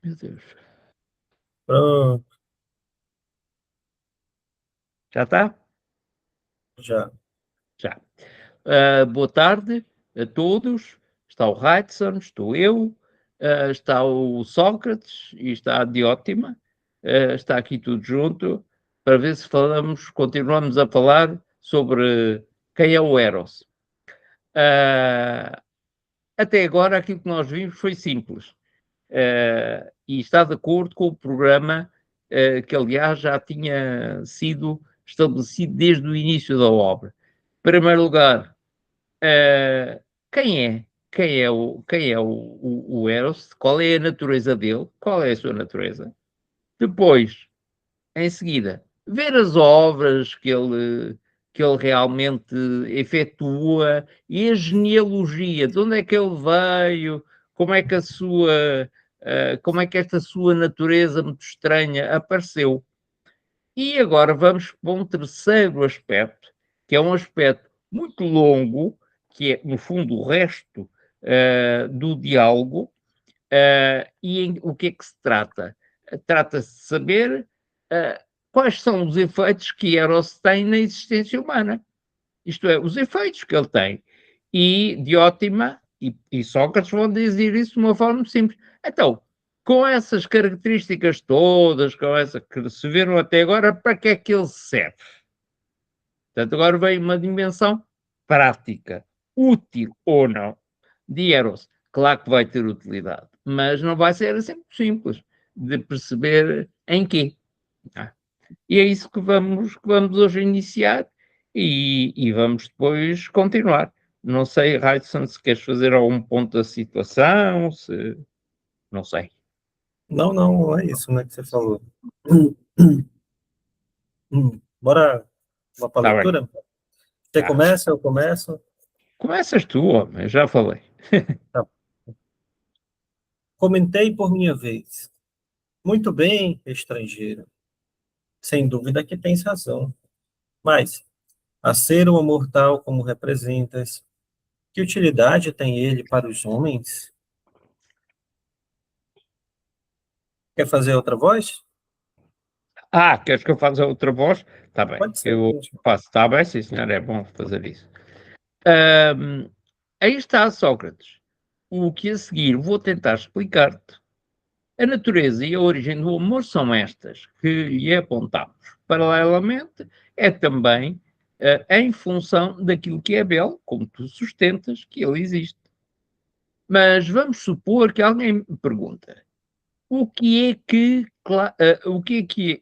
Meu Deus. Pronto, Já está? já. Já. Boa tarde a todos. Está o Hudson, estou eu, está o Sócrates e está a Diótima. Está aqui tudo junto para ver se continuamos a falar sobre quem é o Eros. Ah, Até agora aquilo que nós vimos foi simples. E está de acordo com o programa que, aliás, já tinha sido estabelecido desde o início da obra. Em primeiro lugar, uh, quem é? Quem é o Eros? Qual é a natureza dele? Qual é a sua natureza? Depois, em seguida, ver as obras que ele realmente efetua e a genealogia, de onde é que ele veio, como é que como é que esta sua natureza muito estranha apareceu. E agora vamos para um terceiro aspecto, que é um aspecto muito longo, que é, no fundo, o resto do diálogo. O que é que se trata? Trata-se de saber uh, quais são os efeitos que Eros tem na existência humana. Isto é, os efeitos que ele tem. E Diótima e Sócrates vão dizer isso de uma forma simples. Então, com essas características todas, com essa que se viram até agora, para que é que ele serve? Portanto, agora vem uma dimensão prática, útil ou não, de Eros. Claro que vai ter utilidade, mas não vai ser assim muito simples de perceber em quê. Tá? E é isso que vamos hoje iniciar e vamos depois continuar. Não sei, Raidson, se queres fazer algum ponto da situação, se... não sei. Não, não, é isso, né, que você falou. Bora uma para a Está bem, leitura? Você tá. começa, eu começo. Começas tu, homem, já falei. Tá. Comentei por minha vez. Muito bem, estrangeiro. Sem dúvida que tens razão. Mas, a ser uma mortal como representas, que utilidade tem ele para os homens? Quer fazer outra voz? Queres que eu faça outra voz? Está bem, Pode ser. eu faço. Está bem, sim, senhor, é bom fazer isso. Ahm, Aí está, Sócrates. O que a seguir vou tentar explicar-te. A natureza e a origem do amor são estas que lhe apontamos. Paralelamente, é também em função daquilo que é belo, como tu sustentas, que ele existe. Mas vamos supor que alguém me pergunta: o que é que, o que é que,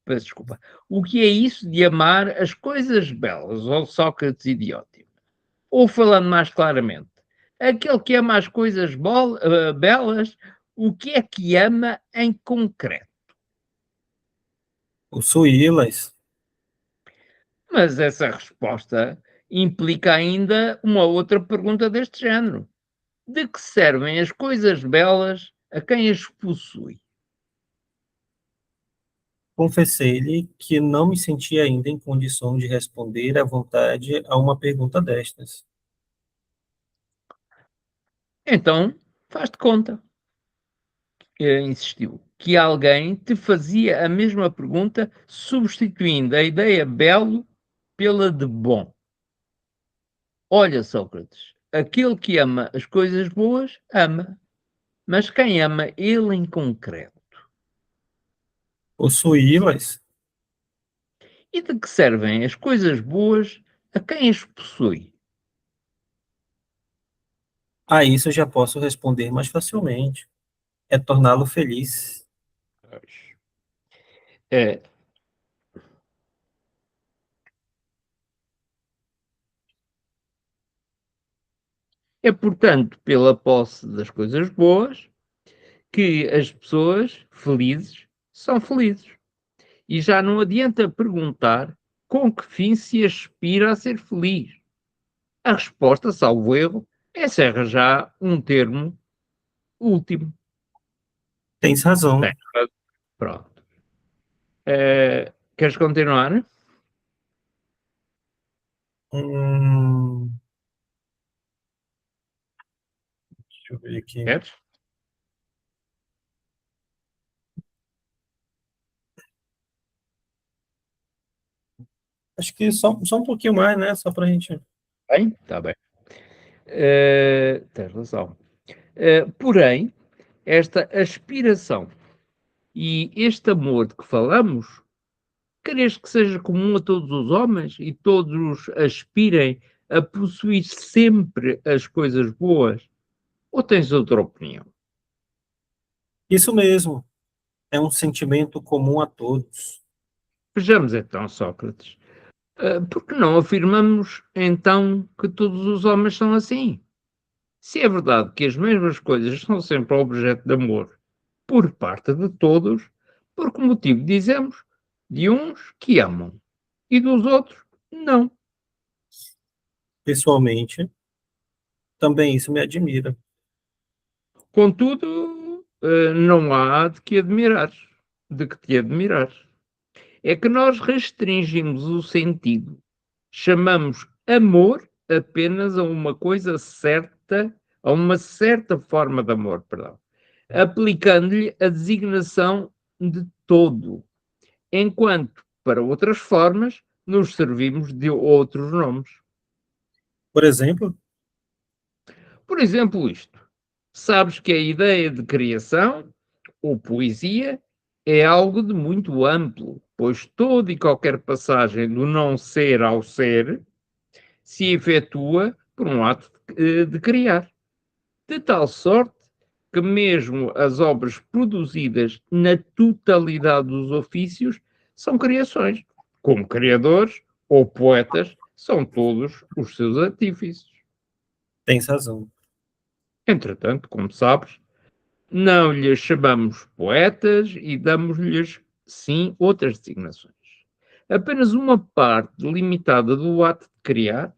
peço desculpa, o que é isso de amar as coisas belas, ou Sócrates idiota? Ou falando mais claramente, aquele que ama as coisas belas, o que é que ama em concreto? Possuí-las. Mas essa resposta implica ainda uma outra pergunta deste género. De que servem as coisas belas a quem as possui? Confessei-lhe que não me sentia ainda em condição de responder à vontade a uma pergunta destas. Então, faz de conta, insistiu, que alguém te fazia a mesma pergunta, substituindo a ideia belo pela de bom. Olha, Sócrates, aquele que ama as coisas boas, ama, mas quem ama ele em concreto? Possuí-las? E de que servem as coisas boas a quem as possui? A isso eu já posso responder mais facilmente. É torná-lo feliz. É, é, portanto, pela posse das coisas boas que as pessoas felizes são felizes. E já não adianta perguntar com que fim se aspira a ser feliz. A resposta, salvo erro, é se arranjar um termo último. Tens Bem, razão. pronto. Queres continuar? Hum, deixa eu ver aqui. Queres? Acho que só um pouquinho mais, né? Só para a gente. Bem, está bem. Tens razão. Porém, esta aspiração e este amor de que falamos, queres que seja comum a todos os homens e todos aspirem a possuir sempre as coisas boas? Ou tens outra opinião? Isso mesmo, é um sentimento comum a todos. Vejamos então, Sócrates, por que não afirmamos então que todos os homens são assim? Se é verdade que as mesmas coisas são sempre objeto de amor por parte de todos, por que motivo dizemos de uns que amam e dos outros não? Pessoalmente, também isso me admira. Contudo, não há de que te admirar. É que nós restringimos o sentido. Chamamos amor apenas a uma coisa certa, a uma certa forma de amor, perdão, aplicando-lhe a designação de todo, enquanto para outras formas nos servimos de outros nomes. Por exemplo, Por exemplo, isto. Sabes que a ideia de criação ou poesia é algo de muito amplo, pois toda e qualquer passagem do não ser ao ser se efetua por um ato de criar. De tal sorte que mesmo as obras produzidas na totalidade dos ofícios são criações. Como criadores ou poetas, são todos os seus artífices. tens razão. Entretanto, como sabes, não lhes chamamos poetas e damos-lhes, sim, outras designações. Apenas uma parte limitada do ato de criar,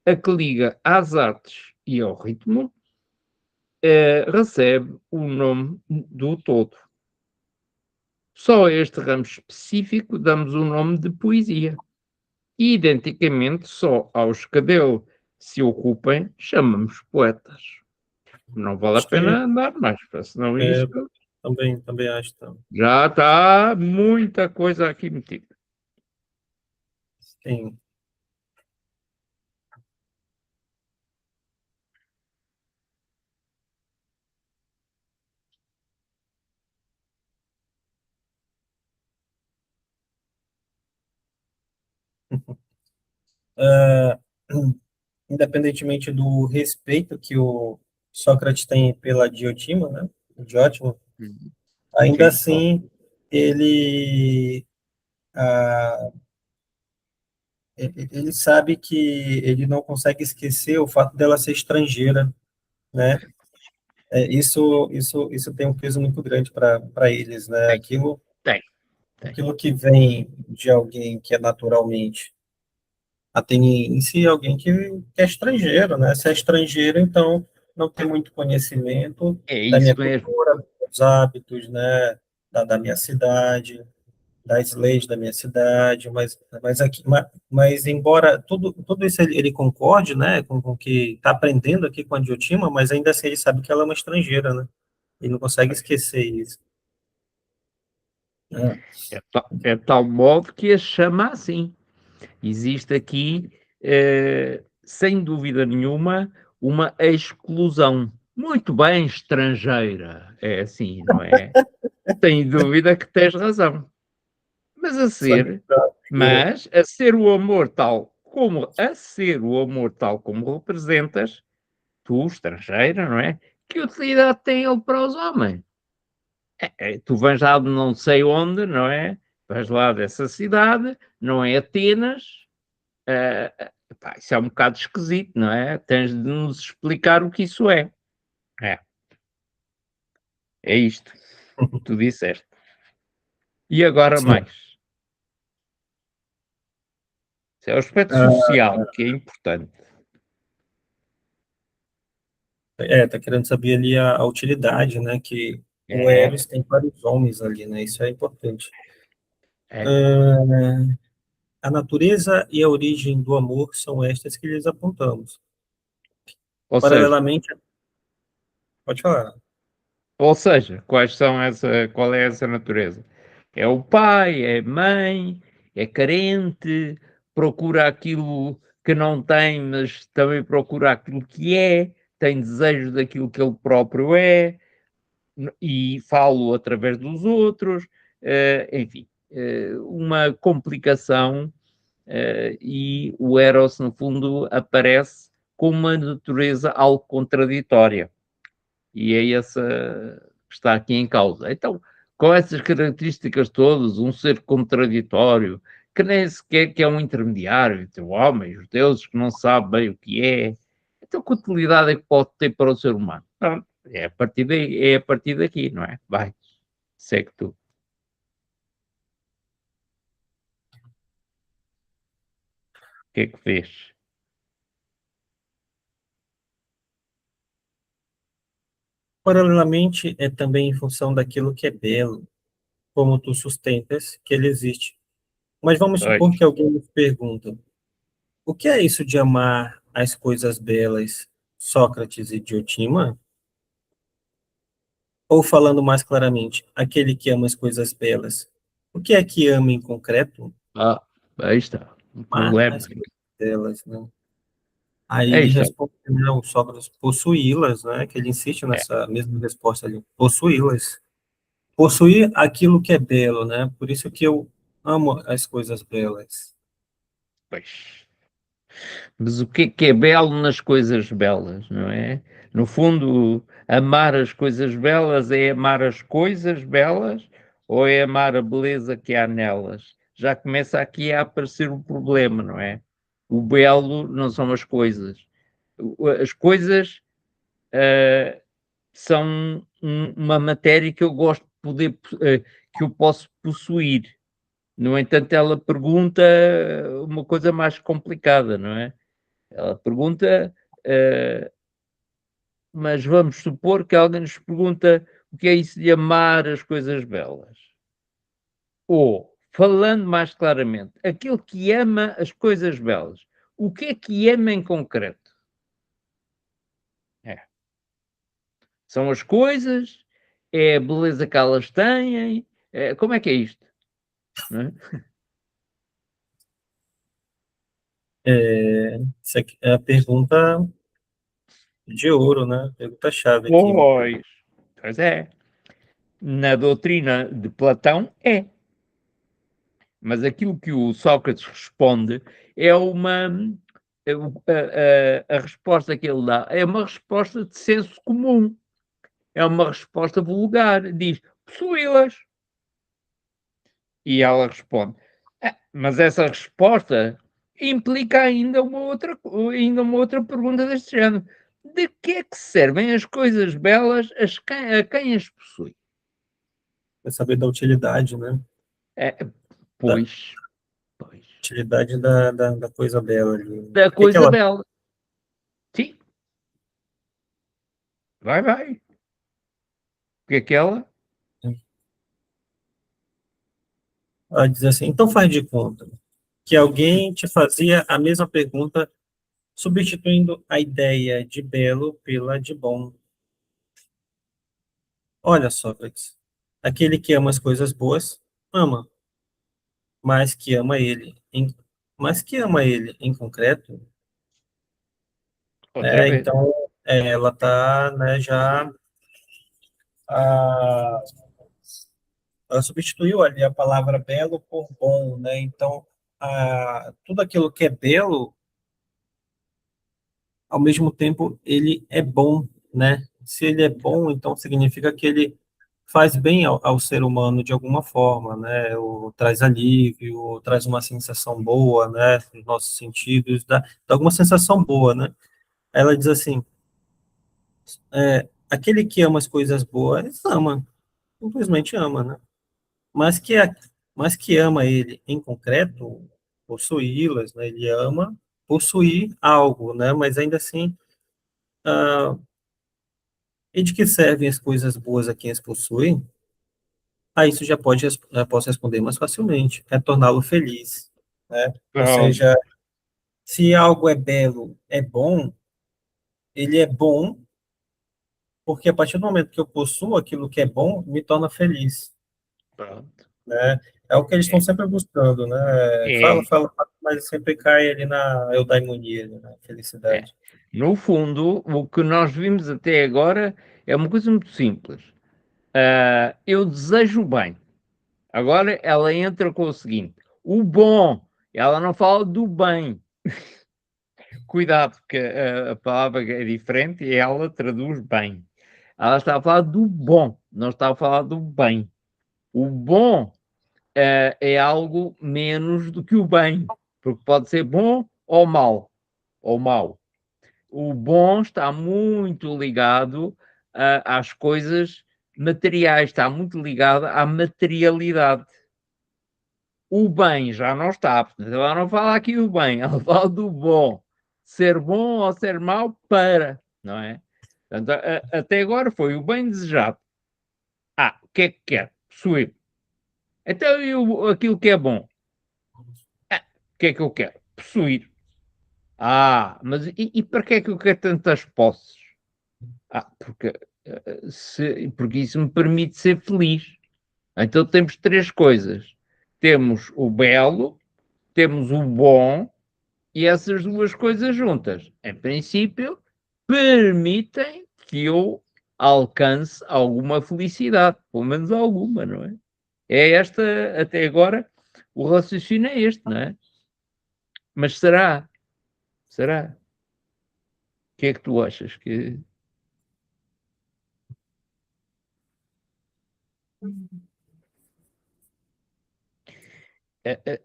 a que liga às artes e ao ritmo, recebe o nome do todo. Só a este ramo específico damos o nome de poesia. E, identicamente, só aos que dele se ocupem chamamos poetas. Não vale a Acho que pena andar mais, senão é, isto também acho. Então, já está muita coisa aqui metida. tem, é, independentemente do respeito que o Sócrates tem pela Diotima, né? Diótima, ainda Sim, claro. assim ele ah, ele sabe que ele não consegue esquecer o fato dela ser estrangeira, né? Isso tem um peso muito grande para eles, né? Tem, tem, tem. Aquilo que vem de alguém que é naturalmente ateniense, alguém que é estrangeiro, né? Se é estrangeiro, então não tem muito conhecimento É da minha isso mesmo. cultura, dos hábitos, né? Da minha cidade, das leis da minha cidade, mas embora tudo isso ele concorde, né, com o que está aprendendo aqui com a Diotima, mas ainda assim ele sabe que ela é uma estrangeira, né, e não consegue esquecer isso. É, É tal modo que a chama assim. Existe aqui, sem dúvida nenhuma, uma exclusão. Muito bem, estrangeira. É assim, não é? Sem dúvida que tens razão. Mas a só que, ser, mas a ser o amor tal como a ser o amor tal como representas, tu, estrangeira, não é? Que utilidade tem ele para os homens? Tu vais lá de não sei onde, não é? Vais lá dessa cidade, não é Atenas, pá, isso é um bocado esquisito, não é? Tens de nos explicar o que isso é. É, é isto. Tu disseste. E agora sim, mais. Isso é o aspecto ah, social, que é importante. tá querendo saber ali a utilidade, né, que o É, Eros tem para os homens ali, né, isso é importante. é. Ah, a natureza e a origem do amor são estas que lhes apontamos. Ou seja, Paralelamente, pode falar. qual é essa natureza? É o pai, é a mãe, é carente, procura aquilo que não tem, mas também procura aquilo que é, tem desejo daquilo que ele próprio é, e falo através dos outros, enfim, uma complicação, e o Eros, no fundo, aparece com uma natureza algo contraditória. E é essa que está aqui em causa. Então, com essas características todas, um ser contraditório, que nem sequer que é um intermediário entre o homem e os deuses, que não sabe bem o que é, então que utilidade é que pode ter para o ser humano? Pronto, é a partir daqui, não é? Vai, segue tu. O que é que fez? Paralelamente, é também em função daquilo que é belo, como tu sustentas que ele existe. Mas vamos Pois. supor que alguém me pergunta, o que é isso de amar as coisas belas, Sócrates e Diotima? Ou falando mais claramente, aquele que ama as coisas belas, o que é que ama em concreto? Ah, aí está. O Amar problema. as coisas belas, né? Aí Aí ele está. responde, né, o Sócrates, possuí-las, né? Que ele insiste É, nessa mesma resposta ali, possuí-las. Possuir aquilo que é belo, né? Por isso que eu amo as coisas belas. pois. Mas o que é belo nas coisas belas, não é? No fundo, amar as coisas belas é amar as coisas belas ou é amar a beleza que há nelas? Já começa aqui a aparecer o problema, não é? O belo não são as coisas. As coisas são uma matéria que eu gosto de poder, que eu posso possuir. No entanto, ela pergunta uma coisa mais complicada, não é? Ela pergunta, mas vamos supor que alguém nos pergunta o que é isso de amar as coisas belas. Ou, falando mais claramente, aquele que ama as coisas belas, o que ama em concreto? É. São as coisas? É a beleza que elas têm? Como é que é isto? Não é? Essa aqui é a pergunta de ouro, né? Pergunta-chave aqui. Pois é. Na doutrina de Platão é. Mas aquilo que o Sócrates responde é uma. A resposta que ele dá é uma resposta de senso comum, é uma resposta vulgar. Diz: possuí-las. E ela responde: mas essa resposta implica ainda uma outra pergunta deste género. De que é que servem as coisas belas a quem as possui? Quer saber da utilidade, né? É, Da pois, pois, utilidade da coisa bela ali. O da que que coisa ela bela. Sim, vai. O que é que ela? ela diz assim, então faz de conta que alguém te fazia a mesma pergunta, substituindo a ideia de belo pela de bom. Olha, Sócrates, aquele que ama as coisas boas, ama, mas que ama mas que ama ele em concreto, Outra né? vez. Então, ela está, né, já a, ela substituiu ali a palavra belo por bom, né? Então, tudo aquilo que é belo, ao mesmo tempo, ele é bom, né? Se ele é bom, então significa que ele faz bem ao ser humano de alguma forma, né? Ou traz alívio, ou traz uma sensação boa, né? Nos nossos sentidos, dá alguma sensação boa, né? Ela diz assim, aquele que ama as coisas boas, ama, simplesmente ama, né? Mas que, mas que ama ele em concreto, possuí-las, né? Ele ama possuir algo, né? Mas ainda assim, e de que servem as coisas boas a quem as possui? Isso já posso responder mais facilmente, é torná-lo feliz, né? Ou Pronto. seja, se algo é belo, é bom, ele é bom porque a partir do momento que eu possuo aquilo que é bom, me torna feliz, Pronto. né? É o que eles estão É, sempre buscando, né? é, Fala mas sempre cai ali na eudaimonia, né, na É. felicidade. No fundo, o que nós vimos até agora é uma coisa muito simples. Eu desejo bem. Agora ela entra com o seguinte: o bom. Ela não fala do bem. Cuidado, porque a palavra é diferente e ela traduz bem. Ela está a falar do bom, não está a falar do bem. O bom é algo menos do que o bem, porque pode ser bom ou mau, ou mau. O bom está muito ligado às coisas materiais, está muito ligado à materialidade. O bem já não está, portanto, ela não fala aqui do bem, ela fala do bom. Ser bom ou ser mau para, não é? Portanto, até agora foi o bem desejado. O que é que quer? Possuir. Então, aquilo que é bom, o que é que eu quero? Possuir. Mas e para que é que eu quero tantas posses? Porque, porque isso me permite ser feliz. Então temos três coisas. Temos o belo, temos o bom e essas duas coisas juntas, em princípio, permitem que eu alcance alguma felicidade, pelo menos alguma, não é? É esta, até agora, o raciocínio é este, não é? Mas será? Será? O que é que tu achas que...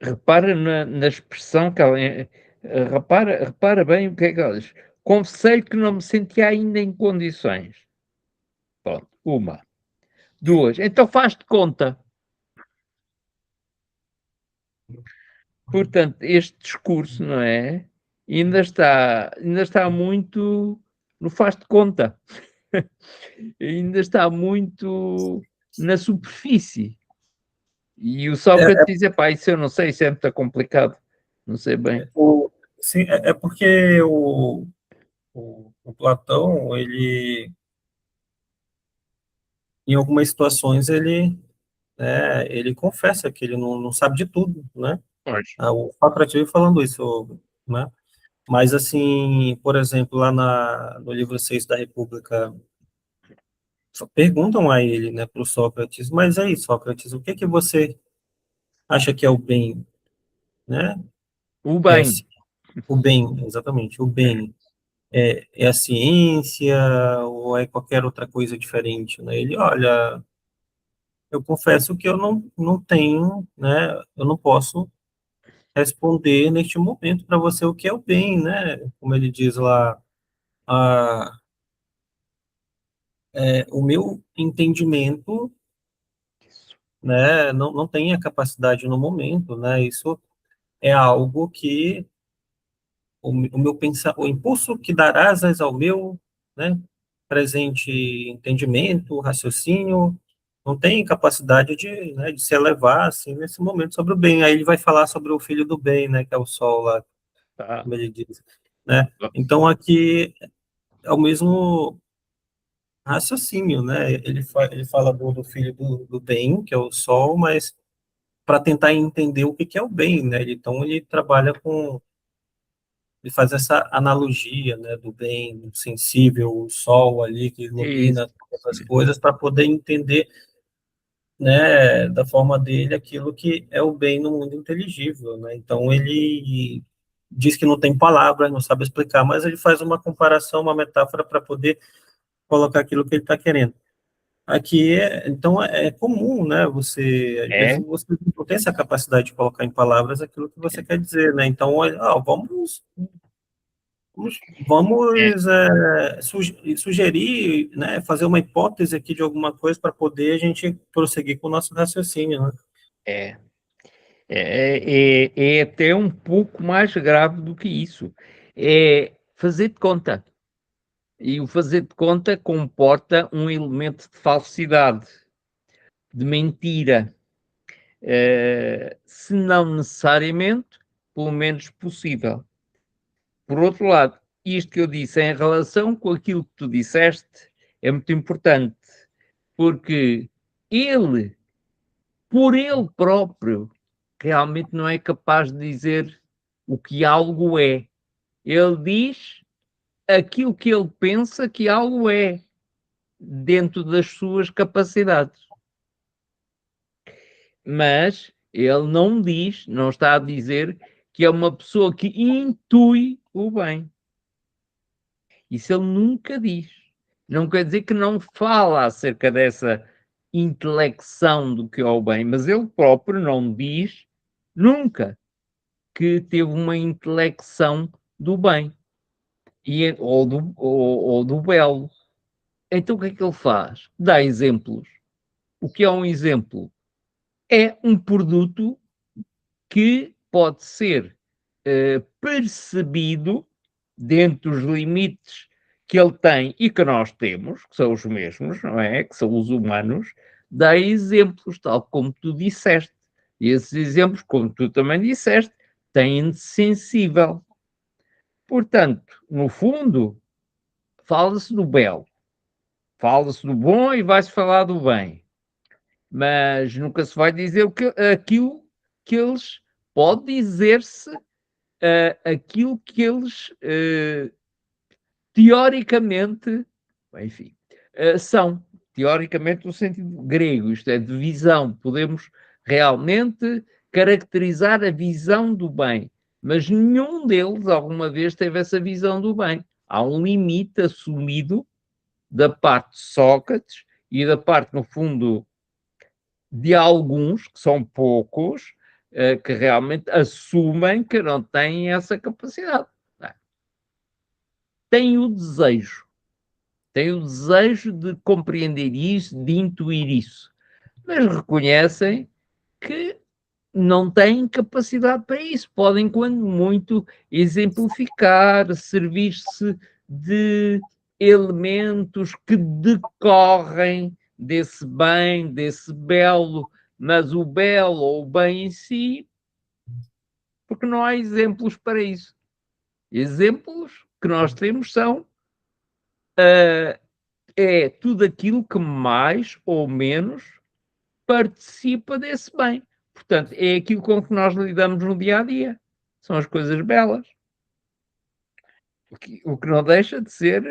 repara na expressão que ela. Repara bem o que é que ela diz. Confessei que não me sentia ainda em condições. Pronto, uma. Duas. Então faz de conta. Portanto, este discurso, não é? Ainda está muito no faz de conta. Ainda está muito na superfície. E o É, Sócrates é, diz: pá, isso eu não sei, isso é muito complicado. Não sei bem. sim, é porque o Platão, ele, em algumas situações, ele confessa que ele não sabe de tudo, né? Pois. O Sócrates vive falando isso, né? Mas, assim, por exemplo, lá no livro 6 da República, perguntam a ele, né, para o Sócrates, mas aí, Sócrates, o que que você acha que é o bem, né? O É bem. o bem, exatamente, o bem. É a ciência ou é qualquer outra coisa diferente, né? Ele, olha, eu confesso que eu não tenho, né? Eu não posso responder neste momento para você o que é o bem, né? Como ele diz lá, a, o meu entendimento, né? Não tem a capacidade no momento, né? Isso é algo que o meu pensar, o impulso que dará asas ao meu, né, presente entendimento, raciocínio, não tem capacidade de, né, de se elevar assim nesse momento sobre o bem. Aí ele vai falar sobre o filho do bem, né, que é o sol lá, Tá. como ele diz, né? Então aqui é o mesmo raciocínio, né? Ele fala do filho do bem, que é o sol, mas para tentar entender o que que é o bem, né? Então ele trabalha com ele faz essa analogia, né, do bem sensível, o sol ali que Isso. ilumina todas as coisas, para poder entender, né, da forma dele aquilo que é o bem no mundo inteligível, né? Então ele diz que não tem palavras, não sabe explicar, mas ele faz uma comparação, uma metáfora para poder colocar aquilo que ele está querendo. Aqui então é comum, né? Você às vezes É, você não tem essa capacidade de colocar em palavras aquilo que você quer dizer, né? Então, é, vamos sugerir, né, fazer uma hipótese aqui de alguma coisa para poder a gente prosseguir com o nosso raciocínio, né? é. É até um pouco mais grave do que isso. É fazer de conta. E o fazer de conta comporta um elemento de falsidade, de mentira. Se não necessariamente, pelo menos possível. Por outro lado, isto que eu disse em relação com aquilo que tu disseste é muito importante, porque ele, por ele próprio, realmente não é capaz de dizer. o que algo é. Ele diz aquilo que ele pensa que algo é, dentro das suas capacidades. Mas ele não diz, não está a dizer que é uma pessoa que intui o bem. Isso ele nunca diz. Não quer dizer que não fala acerca dessa intelecção do que é o bem, mas ele próprio não diz nunca que teve uma intelecção do bem ou do belo. Então o que é que ele faz? Dá exemplos. O que é um exemplo? É um produto que pode ser percebido dentro dos limites que ele tem e que nós temos, que são os mesmos, não é? Que são os humanos, dá exemplos, tal como tu disseste. E esses exemplos, como tu também disseste, têm-de sensível. Portanto, no fundo, fala-se do belo, fala-se do bom e vai-se falar do bem. Mas nunca se vai dizer aquilo que eles pode dizer-se aquilo que eles teoricamente, enfim, são. Teoricamente, no sentido grego, isto é, de visão. Podemos realmente caracterizar a visão do bem, mas nenhum deles alguma vez teve essa visão do bem. Há um limite assumido da parte de Sócrates e da parte, no fundo, de alguns, que são poucos, que realmente assumem que não têm essa capacidade. Têm o desejo de compreender isso, de intuir isso, mas reconhecem que não têm capacidade para isso. Podem, quando muito, exemplificar, servir-se de elementos que decorrem desse bem, desse belo, mas o belo ou o bem em si, porque não há exemplos para isso. Exemplos que nós temos são é tudo aquilo que mais ou menos participa desse bem. Portanto, é aquilo com que nós lidamos no dia a dia. São as coisas belas. O que não deixa de ser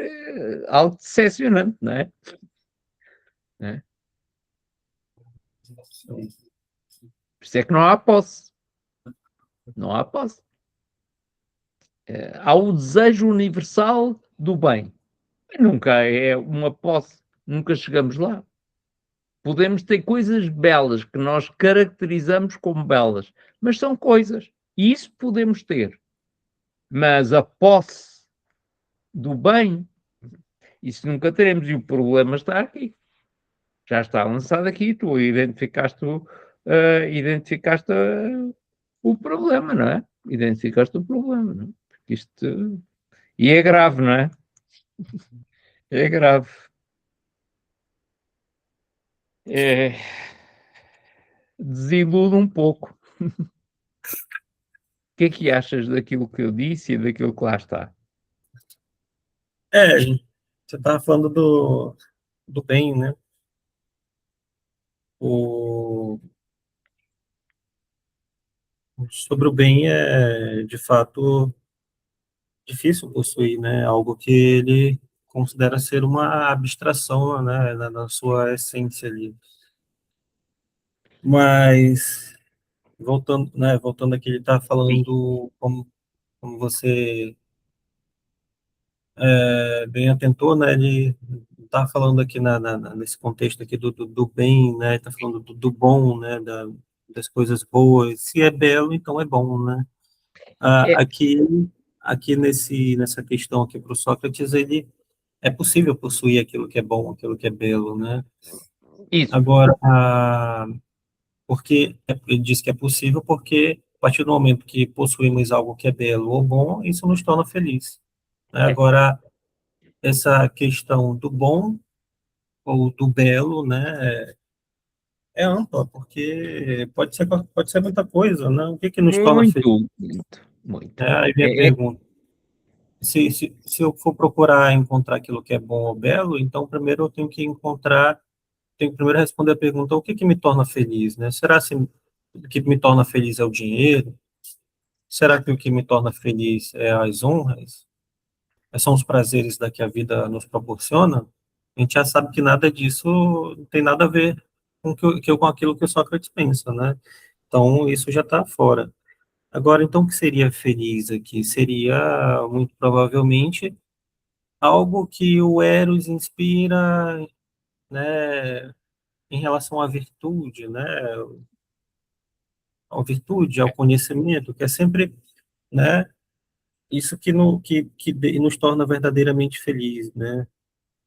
algo decepcionante, não é? É. Por isso é que não há posse. Não há posse. Há o desejo universal do bem. Nunca é uma posse. Nunca chegamos lá. Podemos ter coisas belas que nós caracterizamos como belas, mas são coisas. E isso podemos ter. Mas a posse do bem, isso nunca teremos. E o problema está aqui. Já está lançado aqui. Tu identificaste o problema, não é? Identificaste o problema, não é? Porque isto... E é grave, não é? É grave. É... Desilude um pouco. O que é que achas daquilo que eu disse e daquilo que lá está? Você estava falando do bem, né? O, sobre o bem é, de fato, difícil possuir, né? Algo que ele considera ser uma abstração, né? Na sua essência ali. Mas, voltando aqui, ele está falando como você bem atentou, né? Ele está falando aqui nesse contexto aqui do bem, né? Está falando do bom, né? Das coisas boas. Se é belo, então é bom, né? É Aqui nessa questão aqui para o Sócrates, ele é possível possuir aquilo que é bom, aquilo que é belo, né? isso. Agora, porque ele diz que é possível porque a partir do momento que possuímos algo que é belo ou bom, isso nos torna feliz, né? É, Agora, essa questão do bom ou do belo, né, é ampla, porque pode ser muita coisa, né? O que que nos torna feliz? muito, muito, muito. Aí vem a É, pergunta. Se eu for procurar encontrar aquilo que é bom ou belo, então primeiro eu tenho que primeiro responder a pergunta, o que que me torna feliz, né? Será que o que me torna feliz é o dinheiro? Será que o que me torna feliz é as honras? São os prazeres da que a vida nos proporciona? A gente já sabe que nada disso não tem nada a ver com aquilo que o Sócrates pensa, né? Então, isso já está fora. Agora, então, o que seria feliz aqui? Seria, muito provavelmente, algo que o Eros inspira, né, em relação à virtude, né? À virtude, ao conhecimento, que é sempre, né, isso que nos torna verdadeiramente felizes, né?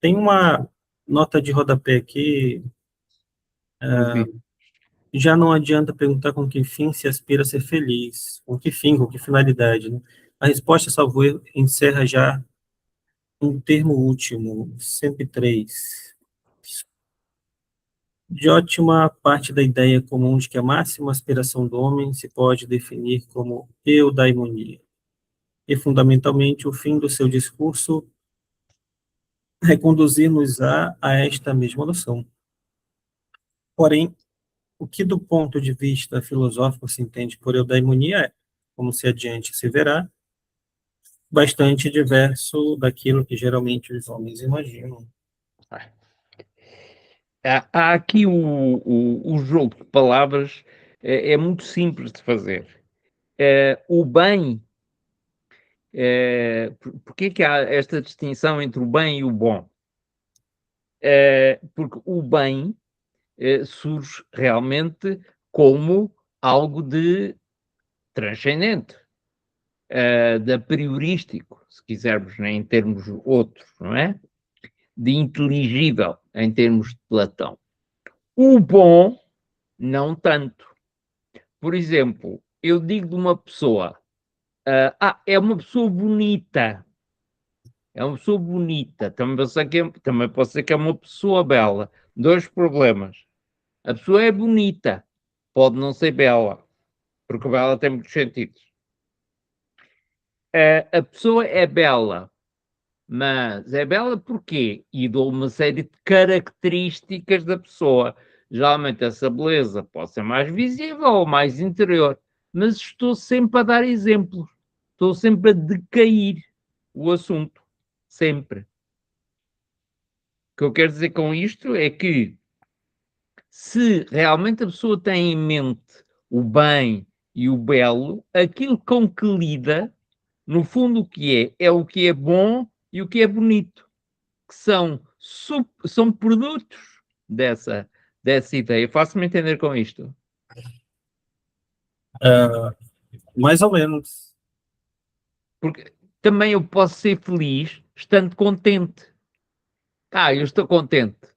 Tem uma nota de rodapé aqui, Ouvi. já não adianta perguntar com que fim se aspira a ser feliz, com que fim, com que finalidade, né? A resposta, salvo erro, encerra já um termo último, sempre três. De ótima parte da ideia comum de que a máxima aspiração do homem se pode definir como eudaimonia. E, fundamentalmente, o fim do seu discurso reconduzir-nos a esta mesma noção. Porém, o que do ponto de vista filosófico se entende por eudaimonia é, como se adiante se verá, bastante diverso daquilo que geralmente os homens imaginam. Há aqui o jogo de palavras, é muito simples de fazer. O bem, porque é que há esta distinção entre o bem e o bom? Porque o bem surge realmente como algo de transcendente, de a priorístico, se quisermos, né, em termos outros, não é? De inteligível, em termos de Platão. O bom, não tanto. Por exemplo, eu digo de uma pessoa, é uma pessoa bonita, é uma pessoa bonita, também pode ser que é uma pessoa bela. Dois problemas. A pessoa é bonita, pode não ser bela, porque bela tem muitos sentidos. A pessoa é bela, mas é bela porquê? E dou uma série de características da pessoa. Geralmente essa beleza pode ser mais visível ou mais interior, mas estou sempre a dar exemplos. Estou sempre a decair o assunto. Sempre. O que eu quero dizer com isto é que se realmente a pessoa tem em mente o bem e o belo, aquilo com que lida, no fundo o que é o que é bom e o que é bonito, que são produtos dessa ideia. Faço-me entender com isto. Mais ou menos. Porque também eu posso ser feliz estando contente. Eu estou contente.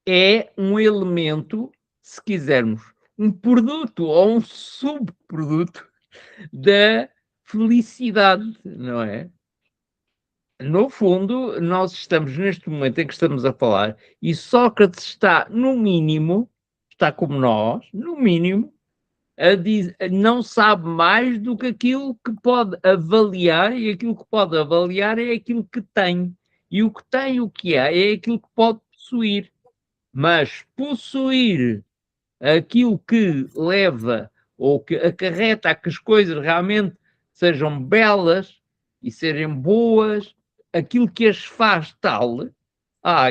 É um elemento, se quisermos, um produto ou um subproduto da felicidade, não é? No fundo, nós estamos neste momento em que estamos a falar e Sócrates está, no mínimo, está como nós, no mínimo, não sabe mais do que aquilo que pode avaliar, e aquilo que pode avaliar é aquilo que tem. E o que tem, o que é aquilo que pode possuir. Mas possuir aquilo que leva ou que acarreta a que as coisas realmente sejam belas e serem boas, aquilo que as faz tal,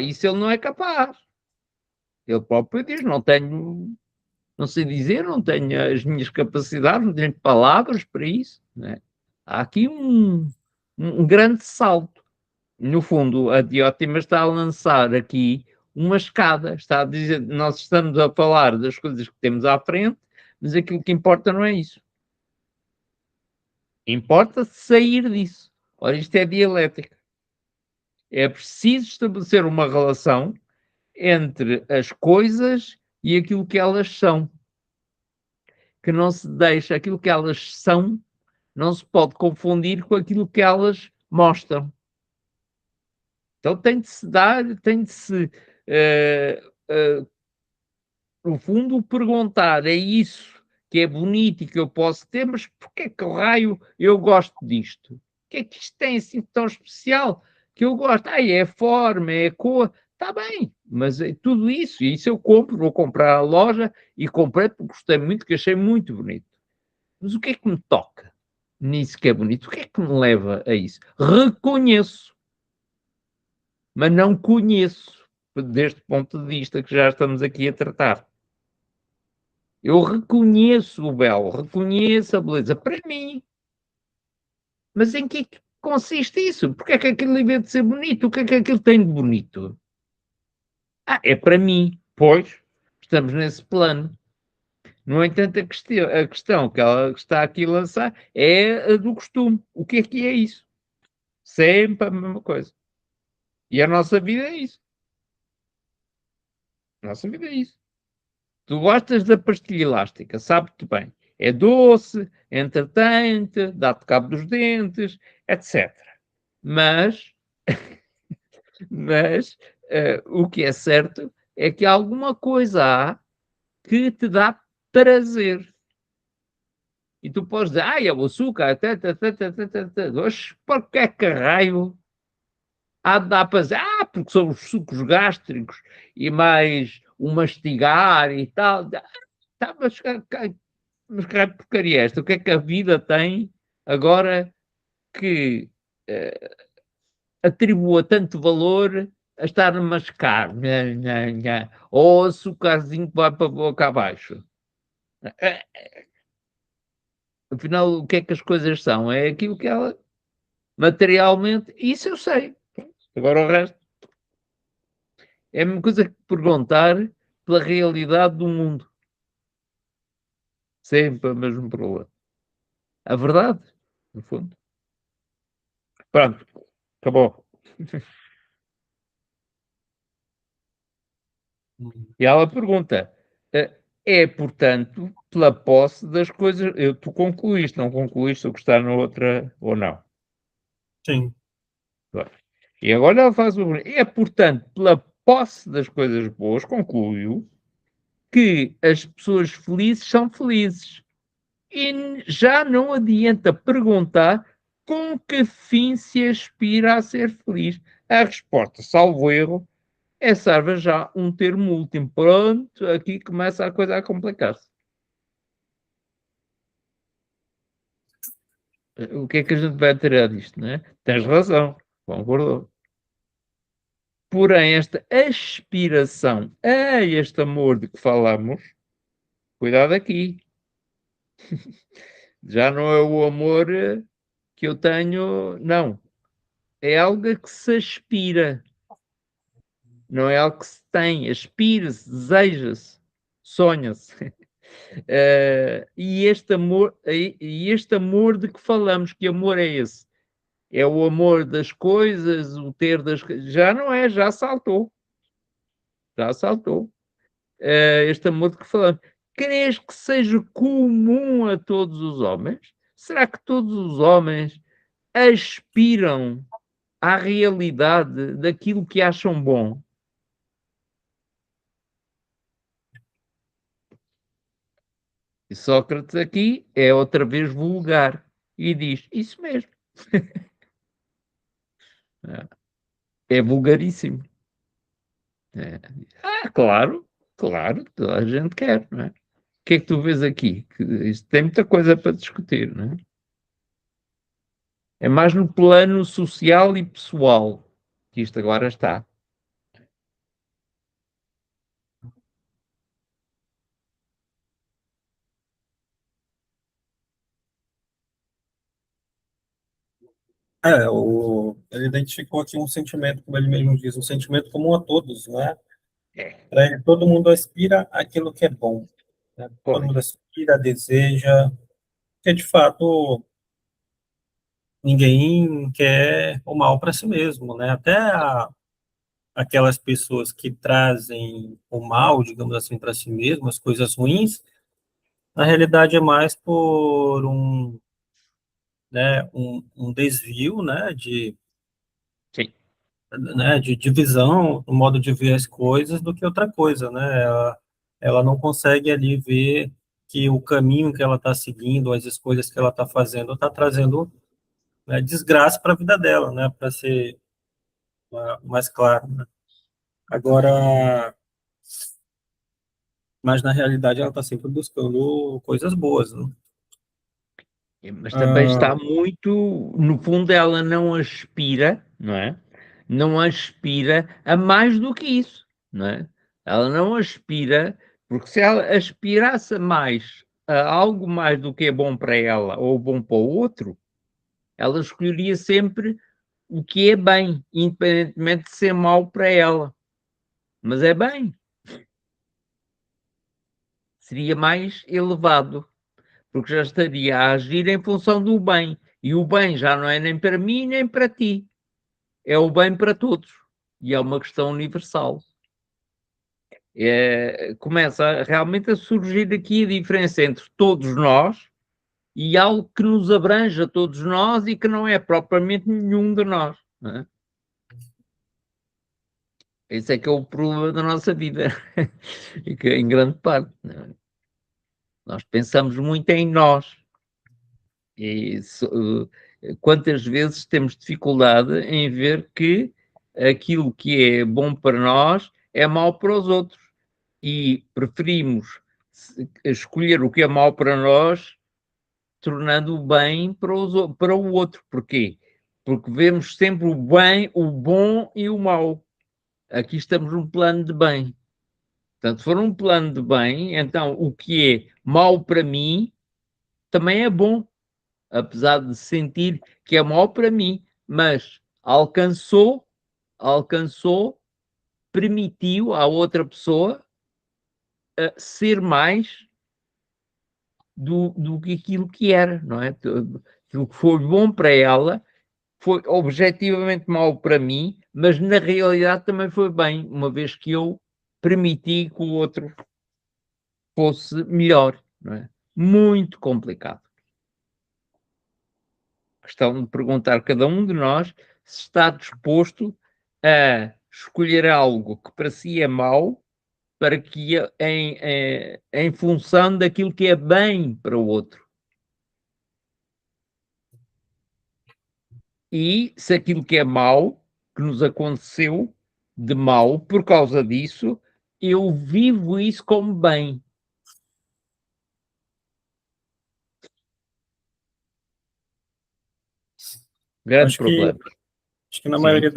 isso ele não é capaz. Ele próprio diz, não sei dizer, não tenho as minhas capacidades, não tenho palavras para isso. Né? Há aqui um grande salto. No fundo, a Diótima está a lançar aqui uma escada, está a dizer, nós estamos a falar das coisas que temos à frente, mas aquilo que importa não é isso. Importa sair disso. Ora, isto é dialética. É preciso estabelecer uma relação entre as coisas e aquilo que elas são. Que não se deixa, aquilo que elas são, não se pode confundir com aquilo que elas mostram. Então tem de se dar, tem de se, no fundo, perguntar: é isso que é bonito e que eu posso ter, mas porquê que raio eu gosto disto? O que é que isto tem assim tão especial que eu gosto? É a forma, é a cor, está bem, mas é tudo isso, e isso eu compro, vou comprar à loja e comprei porque gostei muito, que achei muito bonito. Mas o que é que me toca? nisso que é bonito. O que é que me leva a isso? Reconheço, mas não conheço, deste ponto de vista que já estamos aqui a tratar. Eu reconheço o belo, reconheço a beleza, para mim. Mas em que é que consiste isso? Porque é que aquilo, em vez de ser bonito, o que é que aquilo tem de bonito? É para mim. Pois, estamos nesse plano. No entanto, a questão que ela está aqui a lançar é a do costume. O que é isso? Sempre a mesma coisa. E a nossa vida é isso. A nossa vida é isso. Tu gostas da pastilha elástica, sabe-te bem. É doce, é entretente, dá-te cabo dos dentes, etc. Mas, mas o que é certo é que alguma coisa há que te dá prazer. E tu podes dizer, é o açúcar, oxe, por que é que raio há de dar para dizer, porque são os sucos gástricos e mais o mastigar e tal. Mas, mas que raio de porcaria é esta? O que é que a vida tem agora que atribua tanto valor a estar a mascar? Nha, nha, nha. Ou açúcarzinho que vai para a boca abaixo. Eh, Afinal, o que é que as coisas são? É aquilo que ela materialmente, isso eu sei. Agora o resto é a mesma coisa que perguntar pela realidade do mundo. Sempre o mesmo problema. A verdade, no fundo. Pronto, acabou. E ela pergunta: é, portanto, pela posse das coisas. Tu concluíste, não concluíste o que está na outra ou não? Sim. Pronto. E agora ela faz o. É, portanto, pela posse das coisas boas, concluiu que as pessoas felizes são felizes. E já não adianta perguntar com que fim se aspira a ser feliz. A resposta, salvo erro, é serve já um termo último. Pronto, aqui começa a coisa a complicar-se. O que é que a gente vai tirar disto, não é? Tens razão, concordou. Porém, esta aspiração a este amor de que falamos, cuidado aqui. Já não é o amor que eu tenho, não. É algo a que se aspira, não é algo que se tem. Aspira-se, deseja-se, sonha-se. E este amor de que falamos, que amor é esse? É o amor das coisas, o ter das coisas. Já não é, já saltou. Já saltou. Este amor de que falamos. Queres que seja comum a todos os homens? Será que todos os homens aspiram à realidade daquilo que acham bom? E Sócrates aqui é outra vez vulgar e diz isso mesmo. É vulgaríssimo. É. Claro, claro, toda a gente quer, não é? O que é que tu vês aqui? Que isto tem muita coisa para discutir, não é? É mais no plano social e pessoal que isto agora está. Ele identificou aqui um sentimento, como ele mesmo diz, um sentimento comum a todos, né? É, Para ele, todo mundo aspira àquilo que é bom, né? Todo pois. mundo aspira, deseja, porque de fato ninguém quer o mal para si mesmo, né? Aquelas pessoas que trazem o mal, digamos assim, para si mesmo, as coisas ruins, na realidade é mais por um desvio, Sim. de divisão, no modo de ver as coisas, do que outra coisa, né? Ela não consegue ali ver que o caminho que ela está seguindo, as escolhas que ela está fazendo, está trazendo, né, desgraça para a vida dela, né? Para ser mais claro, né? Agora, mas na realidade ela está sempre buscando coisas boas, né? Mas também está muito, no fundo, ela não aspira, não é? Não aspira a mais do que isso, não é? Ela não aspira, porque se ela aspirasse a mais, a algo mais do que é bom para ela ou bom para o outro, ela escolheria sempre o que é bem, independentemente de ser mau para ela. Mas é bem, seria mais elevado, porque já estaria a agir em função do bem. E o bem já não é nem para mim nem para ti, é o bem para todos. E é uma questão universal. Começa realmente a surgir aqui a diferença entre todos nós e algo que nos abrange a todos nós e que não é propriamente nenhum de nós. Não é? Esse é que é o problema da nossa vida, e que em grande parte. Não é? Nós pensamos muito em nós. E quantas vezes temos dificuldade em ver que aquilo que é bom para nós é mau para os outros e preferimos escolher o que é mau para nós, tornando o bem para o outro. Porquê? Porque vemos sempre o bem, o bom e o mau. Aqui estamos num plano de bem. Portanto, se for um plano de bem, então o que é mau para mim também é bom, apesar de sentir que é mau para mim, mas alcançou, permitiu à outra pessoa ser mais do que aquilo que era, não é? Aquilo que foi bom para ela foi objetivamente mau para mim, mas na realidade também foi bem, uma vez que eu permiti que o outro fosse melhor, não é? Muito complicado. Questão de perguntar a cada um de nós se está disposto a escolher algo que para si é mau, para que em função daquilo que é bem para o outro. E se aquilo que é mau, que nos aconteceu de mau, por causa disso, eu vivo isso como bem. Grande Acho que, problema. acho que na Sim. maioria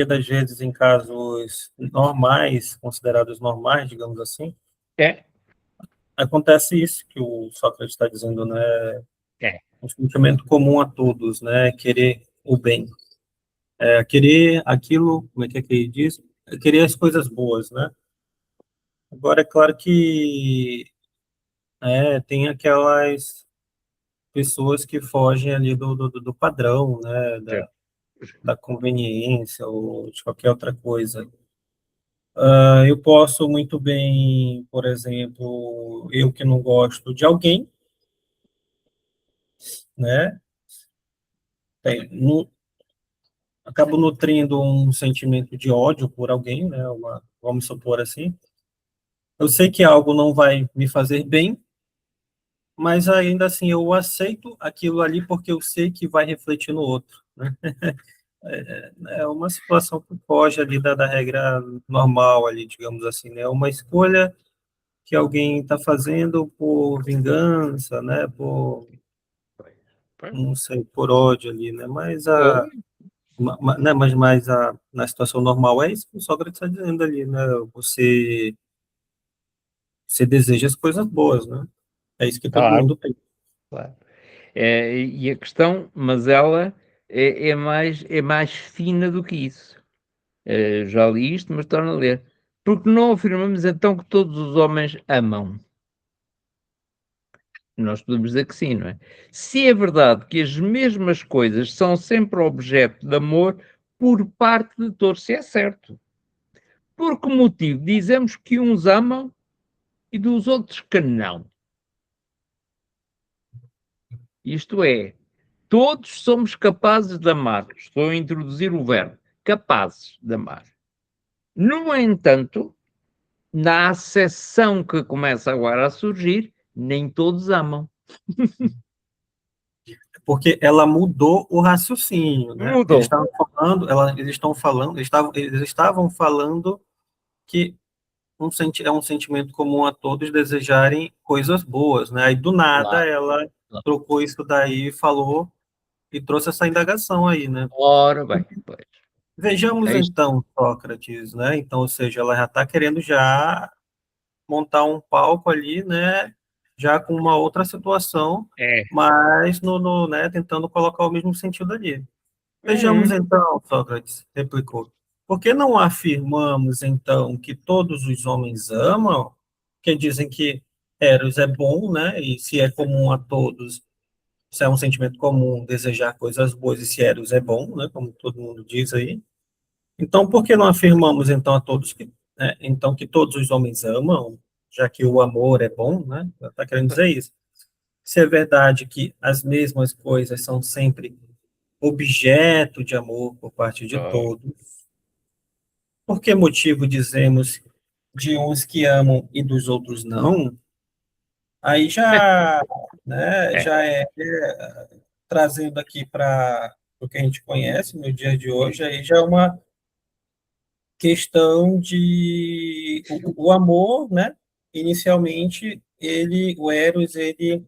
das vezes, em casos normais, considerados normais, digamos assim, É, acontece isso que o Sócrates está dizendo, né? é. Um sentimento comum a todos, né? Querer o bem, querer aquilo, como é que ele diz? Querer as coisas boas, né? Agora, é claro que tem aquelas pessoas que fogem ali do padrão, né? Da conveniência ou de qualquer outra coisa. Eu posso muito bem, por exemplo, eu que não gosto de alguém, né? Não, acabo nutrindo um sentimento de ódio por alguém, né? Vamos supor assim. Eu sei que algo não vai me fazer bem, mas ainda assim eu aceito aquilo ali porque eu sei que vai refletir no outro, né? É uma situação que foge ali da regra normal ali, digamos assim, né? É uma escolha que alguém está fazendo por vingança, né? Por, não sei, por ódio ali, né? Ou, Na situação normal é isso que o Sócrates está dizendo ali, né? Você deseja as coisas boas, né? É isso que todo claro, mundo tem. claro. E a questão, mas ela é mais fina do que isso. Já li isto, mas torno a ler. Porque não afirmamos então que todos os homens amam? Nós podemos dizer que sim, não é? Se é verdade que as mesmas coisas são sempre objeto de amor por parte de todos, se é certo. Por que motivo dizemos que uns amam e dos outros que não? Isto é, todos somos capazes de amar. Estou a introduzir o verbo. Capazes de amar. No entanto, na acessão que começa agora a surgir, nem todos amam. Porque ela mudou o raciocínio, né? Mudou. Eles estavam falando que é um sentimento comum a todos desejarem coisas boas, né? Aí do nada Claro, ela claro. trocou isso daí, falou e trouxe essa indagação aí, né? Ora bem, pois. Vejamos É isto. então, Sócrates, né? Então, ou seja, ela já está querendo já montar um palco ali, né? Já com uma outra situação, É. mas né, tentando colocar o mesmo sentido ali. Vejamos Uhum. então, Sócrates replicou. Por que não afirmamos então que todos os homens amam? Que dizem que Eros é bom, né? E se é comum a todos, se é um sentimento comum desejar coisas boas e se Eros é bom, né? Como todo mundo diz aí. Então, por que não afirmamos então a todos que, né, então que todos os homens amam, já que o amor é bom, né? Está querendo dizer isso. Se é verdade que as mesmas coisas são sempre objeto de amor por parte de Oh, todos, por que motivo dizemos de uns que amam e dos outros não? Aí já, né, é, trazendo aqui para o que a gente conhece no dia de hoje, aí já é uma questão de o amor, né? Inicialmente, o Eros, ele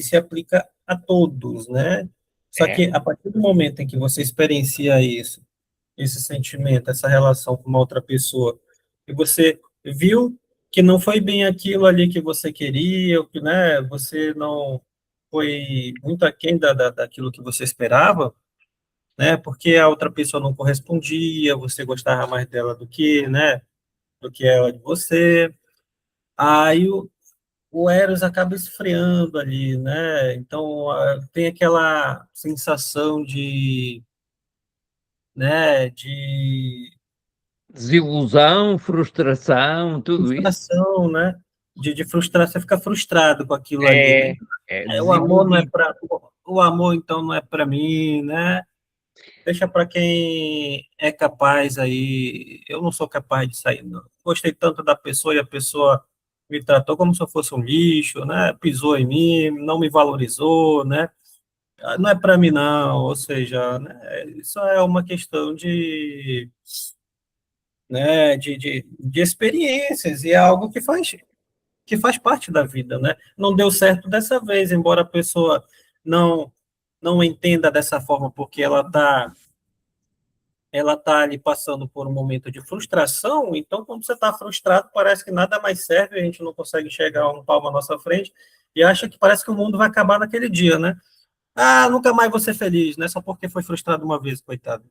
se aplica a todos, né? Só é, que a partir do momento em que você experiencia isso, esse sentimento, essa relação com uma outra pessoa, e você viu que não foi bem aquilo ali que você queria, ou que, né, você não foi muito aquém daquilo que você esperava, né, porque a outra pessoa não correspondia, você gostava mais dela do que, né, do que ela de você, aí o Eros acaba esfriando ali, né, então tem aquela sensação né, de desilusão, frustração, tudo isso. frustração, né? De frustrar, você fica frustrado com aquilo ali, né? É O amor não é desiludido. para o amor então não é para mim, né? Deixa para quem é capaz aí. Eu não sou capaz de sair, não. Gostei tanto da pessoa e a pessoa me tratou como se eu fosse um lixo, né? Pisou em mim, não me valorizou, né? Não é para mim não, ou seja, né? Isso é uma questão de, né, de experiências e é algo que faz parte da vida, né? Não deu certo dessa vez, embora a pessoa não não entenda dessa forma, porque ela tá ali passando por um momento de frustração. Então, quando você está frustrado, parece que nada mais serve, a gente não consegue enxergar um palmo à nossa frente e acha que parece que o mundo vai acabar naquele dia, né? Ah, nunca mais vou ser feliz, né? Só porque foi frustrado uma vez, coitado,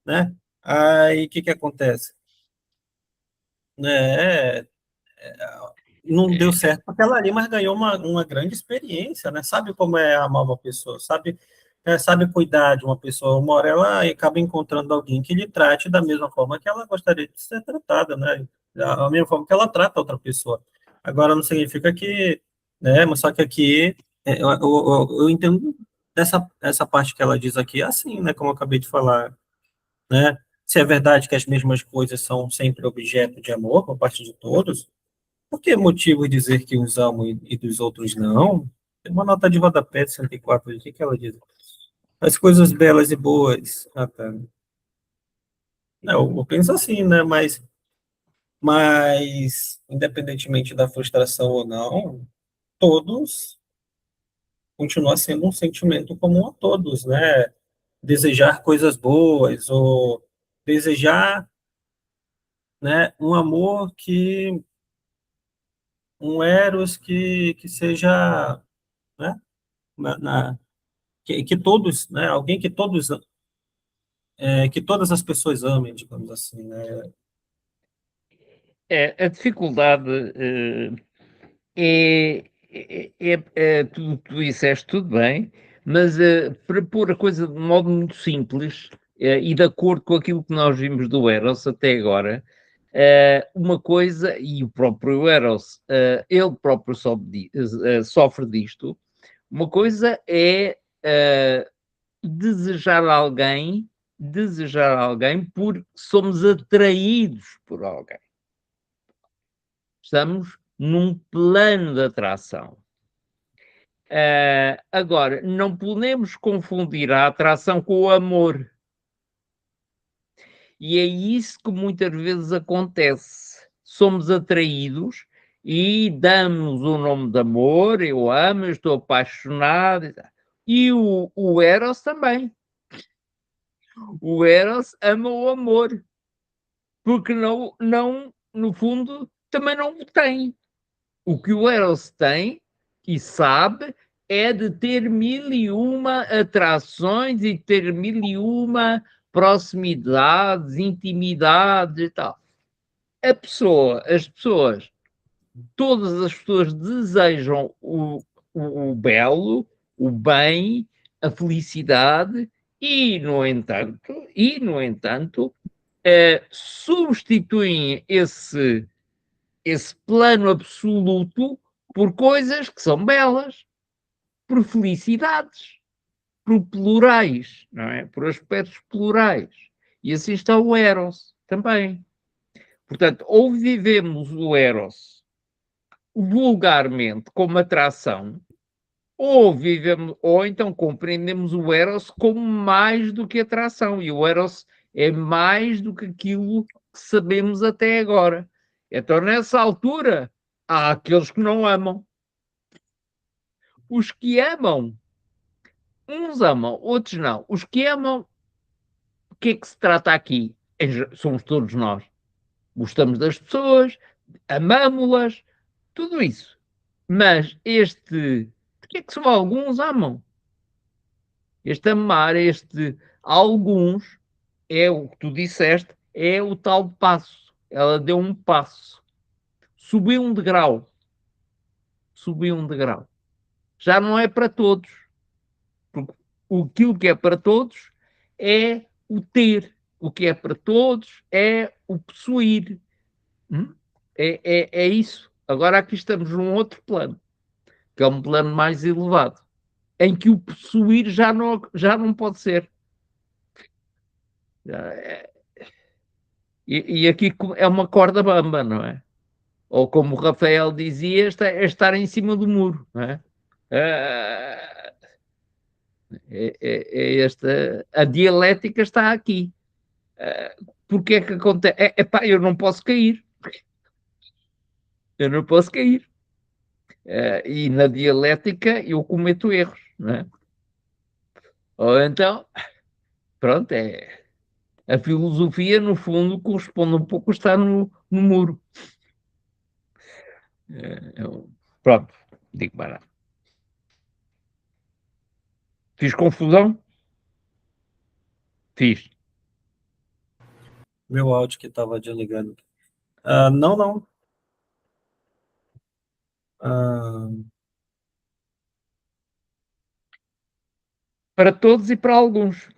né? Aí, o que que acontece? Né? Não deu certo porque ela ali, mas ganhou uma grande experiência, né? Sabe como é amar uma pessoa, sabe cuidar de uma pessoa. Uma hora ela acaba encontrando alguém que lhe trate da mesma forma que ela gostaria de ser tratada, né? Da mesma forma que ela trata outra pessoa. Agora não significa que, né? Mas só que aqui eu entendo essa parte que ela diz aqui assim, né? Como eu acabei de falar, né? Se é verdade que as mesmas coisas são sempre objeto de amor por parte de todos, por que motivo dizer que uns amam e dos outros não? Tem uma nota de rodapé de 104, o que que ela diz? As coisas belas e boas. Ah, tá. Não, eu penso assim, né? Mas, independentemente da frustração ou não, todos continua sendo um sentimento comum a todos, né? Desejar coisas boas ou desejar, né, um amor um eros que seja, né, que todos, né, alguém que todas as pessoas amem, digamos assim, né? A dificuldade tu disseste tudo bem, mas para pôr a coisa de modo muito simples e de acordo com aquilo que nós vimos do Eros até agora, uma coisa, e o próprio Eros, ele próprio sofre disto, uma coisa é desejar alguém porque somos atraídos por alguém. Estamos num plano de atração. Agora, não podemos confundir a atração com o amor. E é isso que muitas vezes acontece. somos atraídos e damos o nome de amor, eu amo, eu estou apaixonado. E o Eros também. O Eros ama o amor, porque não, no fundo, também não o tem. O que o Eros tem e sabe é de ter mil e uma atrações e ter mil e uma proximidades, intimidades e tal. As pessoas, todas as pessoas desejam o belo, o bem, a felicidade e no entanto, substituem esse plano absoluto por coisas que são belas, por felicidades, por plurais, não é? Por aspectos plurais. E assim está o Eros também. Portanto, ou vivemos o Eros vulgarmente como atração, ou então compreendemos o Eros como mais do que atração. E o Eros é mais do que aquilo que sabemos até agora. Então, nessa altura, há aqueles que não amam. Os que amam, uns amam, outros não. Os que amam, o que é que se trata aqui? Somos todos nós. Gostamos das pessoas, amamos-las, tudo isso. Mas o que é que só alguns amam? Este amar, alguns, é o que tu disseste, é o tal passo. Ela deu um passo, subiu um degrau, subiu um degrau. Já não é para todos, porque aquilo que é para todos é o ter, o que é para todos é o possuir. Hum? É isso. Agora aqui estamos num outro plano, que é um plano mais elevado, em que o possuir já não pode ser. E aqui é uma corda bamba, não é? Ou como o Rafael dizia, é estar em cima do muro, não é? É, a dialética está aqui. Porque é que acontece? Epá, eu não posso cair. Eu não posso cair. E na dialética eu cometo erros, não é? Ou então, pronto, a filosofia, no fundo, corresponde um pouco a estar no muro. Pronto, digo para. Fiz confusão? Fiz. Meu áudio que estava desligando. Não, não. Ah, Para todos e para alguns.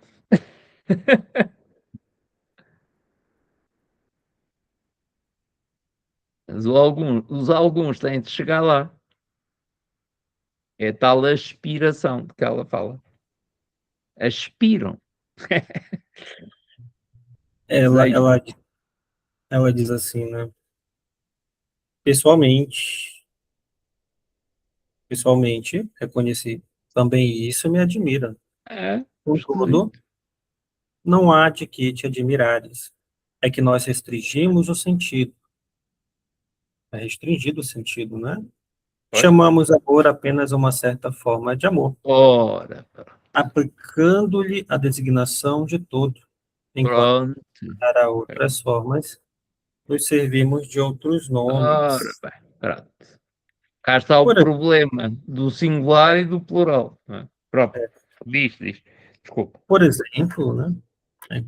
Mas os alguns têm de chegar lá. É tal aspiração de que ela fala. Aspiram. ela, Desejam. ela, ela diz assim, né? Pessoalmente, pessoalmente, reconheci também isso e me admira. Contudo, Excelente. não há de que te admirares. É que nós restringimos o sentido. É restringido o sentido, né? Pois. Chamamos amor apenas uma certa forma de amor, Ora, aplicando-lhe a designação de todo, enquanto pronto. para outras formas nos servimos de outros Ora, nomes. bem, pronto. Cá está o Por, problema do singular e do plural. Não é? Pronto. Diz. Desculpa. por exemplo, né?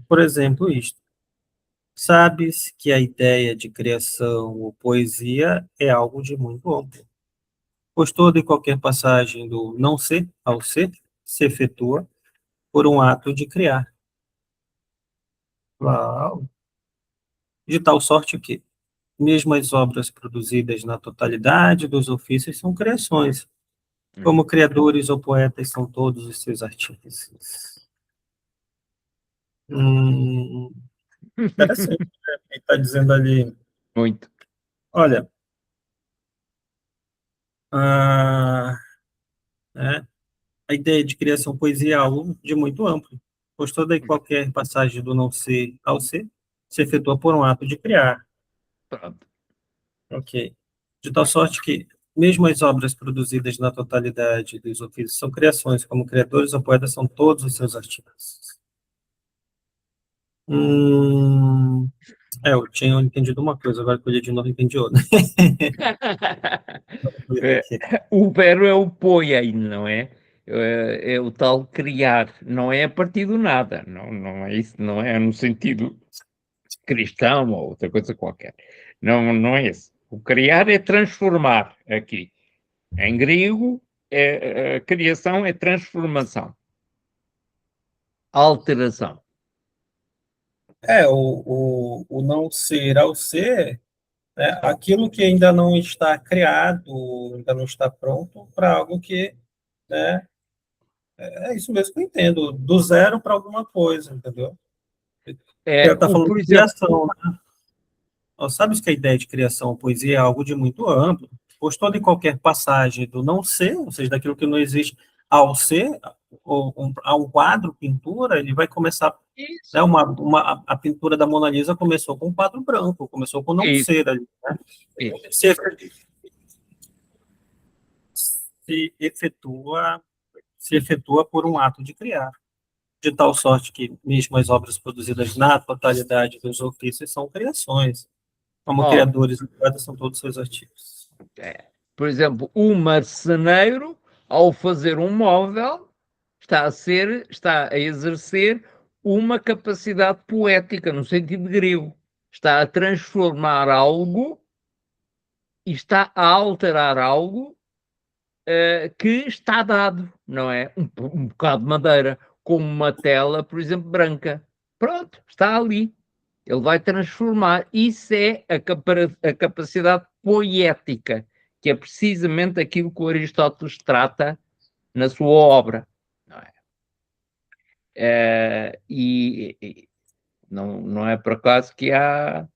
Por exemplo, isto. Sabes que a ideia de criação ou poesia é algo de muito amplo, pois toda e qualquer passagem do não ser ao ser se efetua por um ato de criar. Uau! De tal sorte que, mesmo as obras produzidas na totalidade dos ofícios são criações, como criadores ou poetas são todos os seus artífices. Hum, interessante, né? Ele está dizendo ali, Muito. olha, ah, né, a ideia de criação poesia é algo de muito amplo, pois toda e qualquer passagem do não ser ao ser se efetua por um ato de criar. Pronto. Ok. De tal sorte que, mesmo as obras produzidas na totalidade dos ofícios são criações, como criadores ou poetas são todos os seus artistas. Hum, eu tinha entendido uma coisa, agora que eu li de novo entendi outra. É, o verbo é o poiei, não é? É o tal criar, não é a partir do nada, não, não é isso, não é no sentido cristão ou outra coisa qualquer. Não, não é esse. O criar é transformar aqui. Em grego, a criação é transformação, alteração. O não ser ao ser, né, aquilo que ainda não está criado, ainda não está pronto para algo que, né, é isso mesmo que eu entendo, do zero para alguma coisa, entendeu? Ela está falando Por de exemplo, criação, né? Nós sabemos que a ideia de criação, poesia, é algo de muito amplo, pois toda e qualquer passagem do não ser, ou seja, daquilo que não existe ao ser, ou a um quadro, pintura, ele vai começar, né, isso, a pintura da Mona Lisa começou com um quadro branco, começou com não isso, ser ali, né? isso. Se, se efetua, se efetua por um ato de criar, de tal sorte que mesmo as obras produzidas na totalidade dos ofícios são criações, como Ó, criadores e poetas são todos seus artigos. por exemplo, o marceneiro, ao fazer um móvel, está a exercer uma capacidade poética, no sentido grego. Está a transformar algo e está a alterar algo que está dado, não é? Um bocado de madeira, como uma tela, por exemplo, branca. Pronto, está ali. Ele vai transformar. Isso é a capacidade poética, que é precisamente aquilo que o Aristóteles trata na sua obra. Não é? E não, não é por acaso que há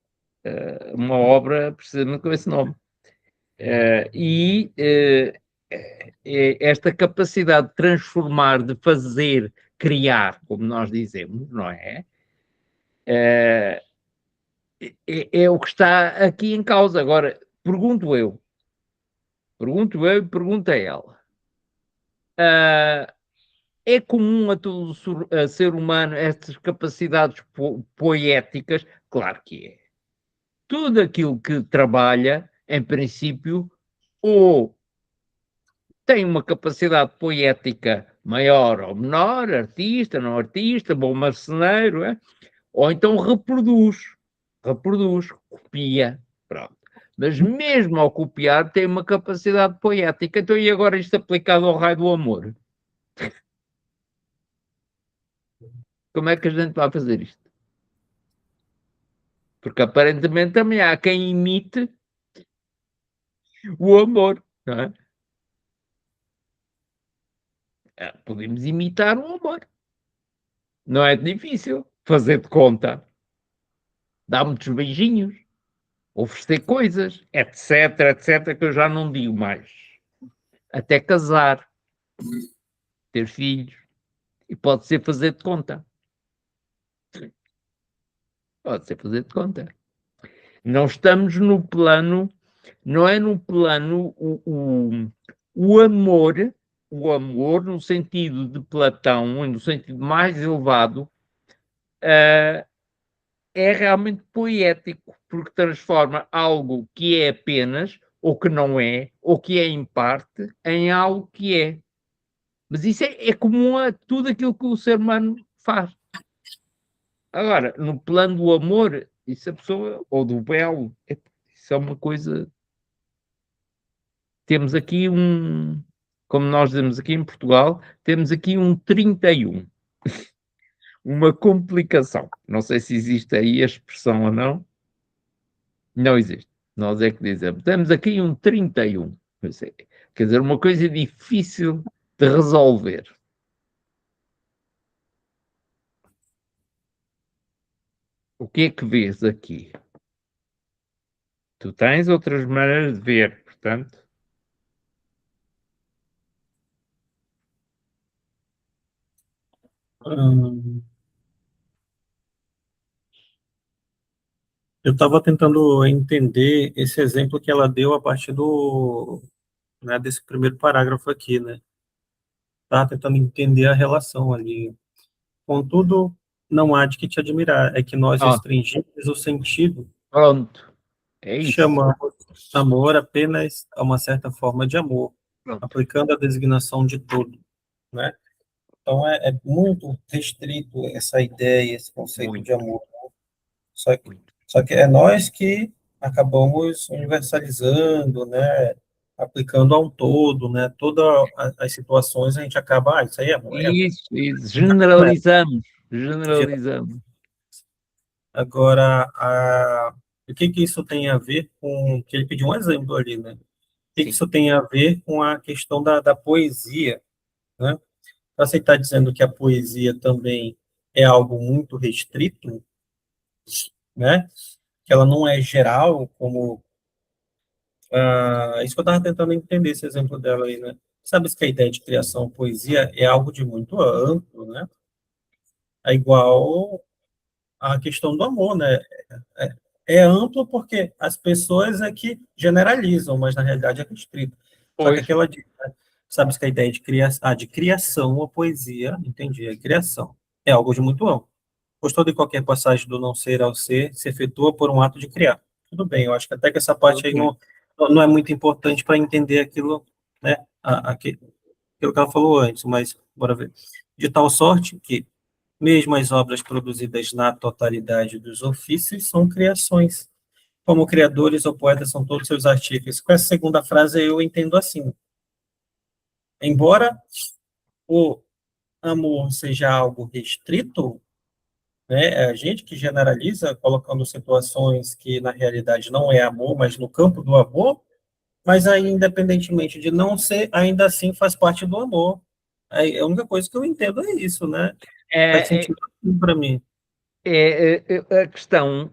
uma obra precisamente com esse nome. Esta capacidade de transformar, de fazer, criar, como nós dizemos, não é? É o que está aqui em causa. Agora, pergunto eu e pergunto a ela. É comum a todo ser humano estas capacidades poéticas? Claro que é. Tudo aquilo que trabalha, em princípio, ou tem uma capacidade poética maior ou menor, artista, não artista, bom marceneiro, é? Ou então reproduz, copia, pronto. Mas mesmo ao copiar tem uma capacidade poética. Então, e agora isto aplicado ao raio do amor? Como é que a gente vai fazer isto? Porque aparentemente também há quem imite o amor, não é? Podemos imitar o amor. Não é difícil fazer de conta. Dá muitos beijinhos, oferecer coisas, etc, etc, que eu já não digo mais. Até casar, ter filhos, e pode ser fazer de conta. Pode ser fazer de conta. Não estamos no plano, não é no plano o amor no sentido de Platão, no sentido mais elevado, uh, é realmente poético, porque transforma algo que é apenas, ou que não é, ou que é em parte, em algo que é. Mas isso é comum a tudo aquilo que o ser humano faz. Agora, no plano do amor, isso a pessoa, ou do belo, isso é uma coisa. Temos aqui como nós dizemos aqui em Portugal, temos aqui um 31, uma complicação. Não sei se existe aí a expressão ou não. Não existe. Nós é que dizemos. Temos aqui um 31. Quer dizer, uma coisa difícil de resolver. O que é que vês aqui? Tu tens outras maneiras de ver, portanto. Hum, Eu estava tentando entender esse exemplo que ela deu a partir né, desse primeiro parágrafo aqui, né? Estava tentando entender a relação ali. Contudo, não há de que te admirar, é que nós Ah, restringimos o sentido, pronto, é isso. chamamos amor apenas a uma certa forma de amor, Pronto, aplicando a designação de todo, né? Então, é muito restrito essa ideia, esse conceito de muito, amor. Só que, muito. só que é nós que acabamos universalizando, né? Aplicando a um todo, né? Todas as situações a gente acaba, isso aí é amor, é amor. Isso, Não é. generalizamos, generalizamos. Agora, o que que isso tem a ver com, que ele pediu um exemplo ali, né? O que que Sim. isso tem a ver com a questão da poesia, né? Você está dizendo que a poesia também é algo muito restrito, né? Que ela não é geral, como isso que eu estava tentando entender esse exemplo dela aí, né? Sabe que a ideia de criação, poesia é algo de muito amplo, né? É igual a questão do amor, né? É, é amplo porque as pessoas é que generalizam, mas na realidade é restrito. Só que Pois, aquela, sabe que a ideia de criação, a poesia, entendi, a criação é algo de muito amplo. Pois toda e qualquer passagem do não ser ao ser se efetua por um ato de criar. Tudo bem, eu acho que até que essa parte aí bem. não é muito importante para entender aquilo, né, aquilo que ela falou antes, mas bora ver. De tal sorte que, mesmo as obras produzidas na totalidade dos ofícios são criações. Como criadores ou poetas são todos seus artífices. Com essa segunda frase eu entendo assim. Embora o amor seja algo restrito, né? É a gente que generaliza, colocando situações que na realidade não é amor, mas no campo do amor, mas aí, independentemente de não ser, ainda assim faz parte do amor. Aí, a única coisa que eu entendo é isso, né? Faz É, sentido para mim. a questão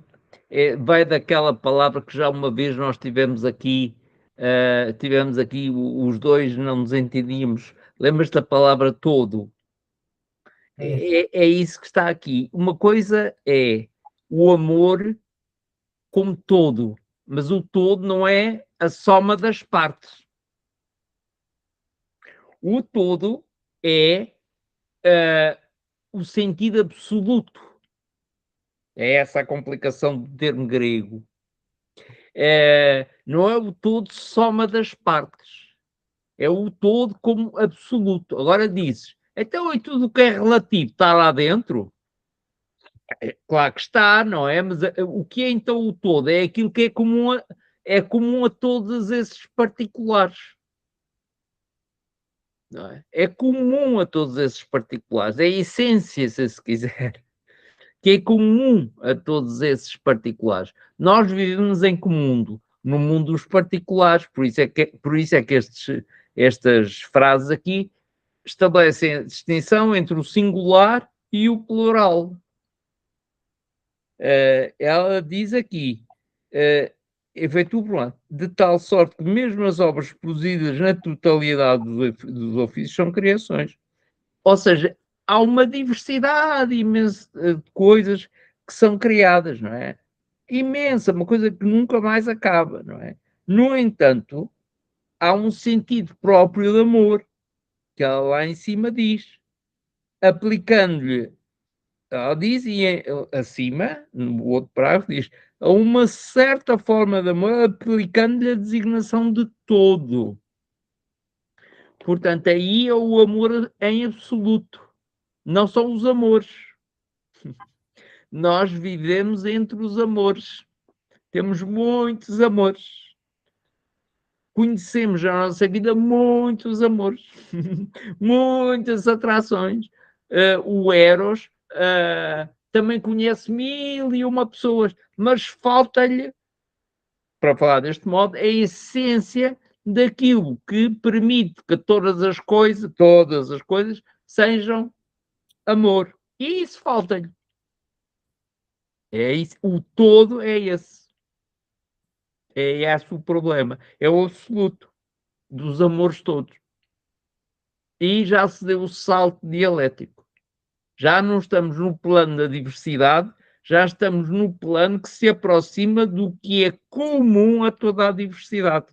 vai daquela palavra que já uma vez nós tivemos aqui, os dois não nos entendíamos. Lembras da palavra todo? Hum, É isso que está aqui. Uma coisa é o amor como todo, mas o todo não é a soma das partes. O todo é o sentido absoluto. É essa a complicação do termo grego. Não é o todo soma das partes. É o todo como absoluto. Agora dizes, então e tudo o que é relativo está lá dentro? Claro que está, não é? Mas o que é então o todo? É aquilo que é comum a todos esses particulares. Não é? É comum a todos esses particulares. É a essência, se quiser, que é comum a todos esses particulares. Nós vivemos em comum, no mundo dos particulares, por isso é que estas frases aqui estabelecem a distinção entre o singular e o plural. Ela diz aqui, efetua o plural, de tal sorte que mesmo as obras produzidas na totalidade dos ofícios são criações. Ou seja, há uma diversidade imensa de coisas que são criadas, não é? Imensa, uma coisa que nunca mais acaba, não é? No entanto, há um sentido próprio de amor, que ela lá em cima diz, aplicando-lhe, ela diz, e acima, no outro parágrafo, diz, a uma certa forma de amor, aplicando-lhe a designação de todo. Portanto, aí é o amor em absoluto, não são os amores. Nós vivemos entre os amores. Temos muitos amores. Conhecemos na nossa vida muitos amores, muitas atrações. O Eros também conhece mil e uma pessoas, mas falta-lhe, para falar deste modo, a essência daquilo que permite que todas as coisas sejam amor. E isso falta-lhe. É isso, o todo é esse. É esse o problema. É o absoluto dos amores todos. E já se deu o salto dialético. Já não estamos no plano da diversidade, já estamos no plano que se aproxima do que é comum a toda a diversidade.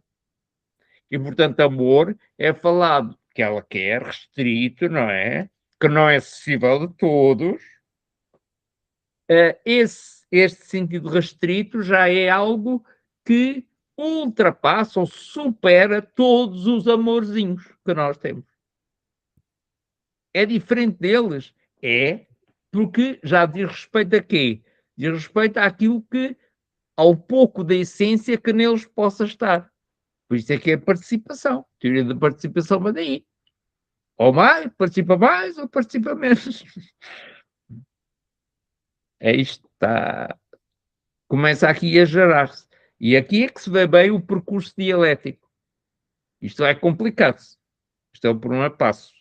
E, portanto, amor é falado que ela quer, restrito, não é? Que não é acessível a todos. Este sentido restrito já é algo que ultrapassa ou supera todos os amorzinhos que nós temos. É diferente deles? É, porque já diz respeito a quê? Diz respeito àquilo que, ao pouco da essência que neles possa estar. Por isso é que é a participação. A teoria da participação vai daí. Ou mais, ou participa menos. É isto, está. Começa aqui a gerar-se. E aqui é que se vê bem o percurso dialético. Isto é complicado. Isto é o primeiro passo.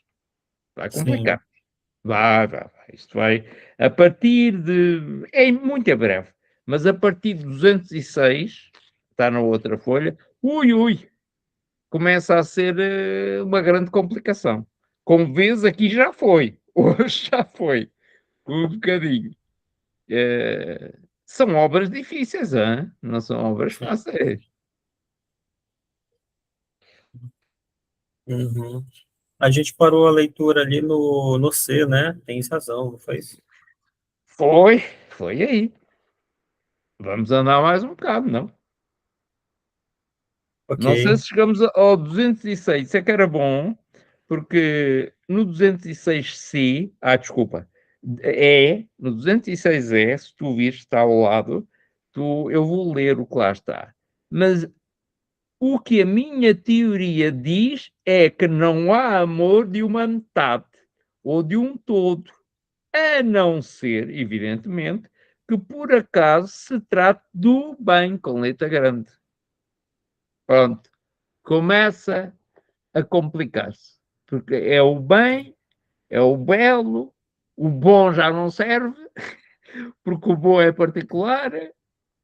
Vai Sim, complicar. Vai. Isto vai. A partir de. É muito breve. Mas a partir de 206, está na outra folha, ui, começa a ser uma grande complicação. Como vês, aqui já foi. Hoje já foi. Um bocadinho. São obras difíceis, hein? Não são obras sim. fáceis. Uhum. A gente parou a leitura ali no C, né? Tem razão, não foi isso? Foi aí. Vamos andar mais um bocado, não? Ok, Não sei se chegamos ao 206, isso é que era bom, porque no 206C, desculpa, no 206E, se tu vires, está ao lado, eu vou ler o que lá está. Mas o que a minha teoria diz é que não há amor de uma metade ou de um todo, a não ser, evidentemente, que por acaso se trate do bem, com letra grande. Pronto, começa a complicar-se, porque é o bem, é o belo, o bom já não serve, porque o bom é particular,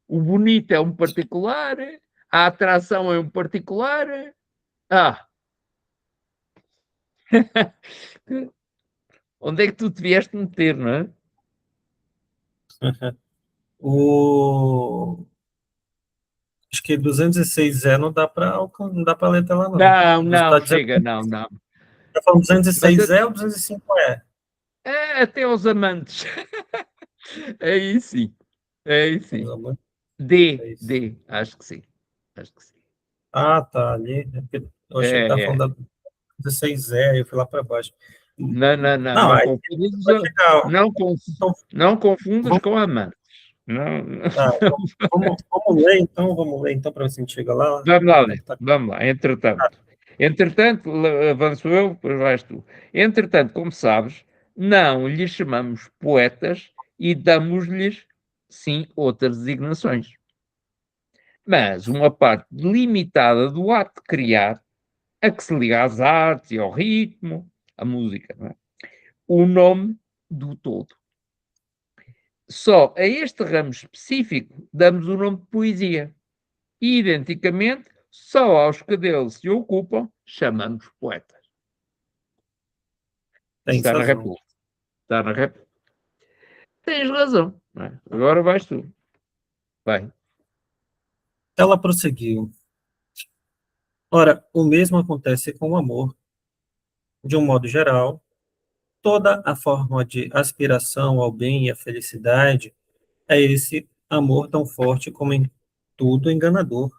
o bonito é um particular, a atração é um particular. Ah, onde é que tu te vieste meter, não é? o... Acho que 206 não dá para não dá para ler até lá, não. Não, Tá dizendo, chega, não. tá falando Mas 206 ou 205 é? até aos amantes. É isso sim, é isso Vamos sim. lá, mano. É isso. D, acho que sim. Acho que sim. Ah, tá ali. É porque eu achei que tá É. falando da 16 aí eu fui lá para baixo. Não, Não, não aí confundas, vai chegar. não, Então, não confundas vamos, com amantes. Não, tá, vamos ler então para ver se a gente chega lá. vamos O lá tempo ler, tá. vamos lá, entretanto, avanço eu, depois vais tu. Entretanto, como sabes, não lhes chamamos poetas e damos-lhes, sim, outras designações. Mas uma parte limitada do ato de criar, a que se liga às artes e ao ritmo, à música, não é? O nome do todo. Só a este ramo específico damos o nome de poesia. E, identicamente, só aos que dele se ocupam chamamos poetas. Tem Está na razão. República. Está na República. Tens razão. Não é? Agora vais tu. Vai. Ela prosseguiu. Ora, o mesmo acontece com o amor. De um modo geral, toda a forma de aspiração ao bem e à felicidade é esse amor tão forte como em tudo enganador.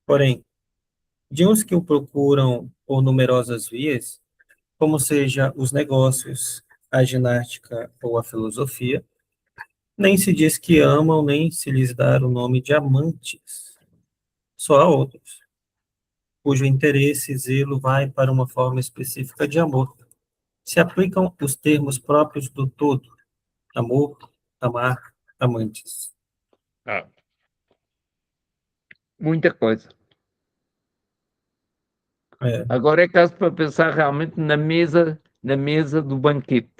Porém, de uns que o procuram por numerosas vias, como seja os negócios, a ginástica ou a filosofia, nem se diz que amam, nem se lhes dá o nome de amantes. Só há outros, cujo interesse e zelo vai para uma forma específica de amor. Se aplicam os termos próprios do todo, amor, amar, amantes. Ah, muita coisa. É, Agora é caso para pensar realmente na mesa do banquete.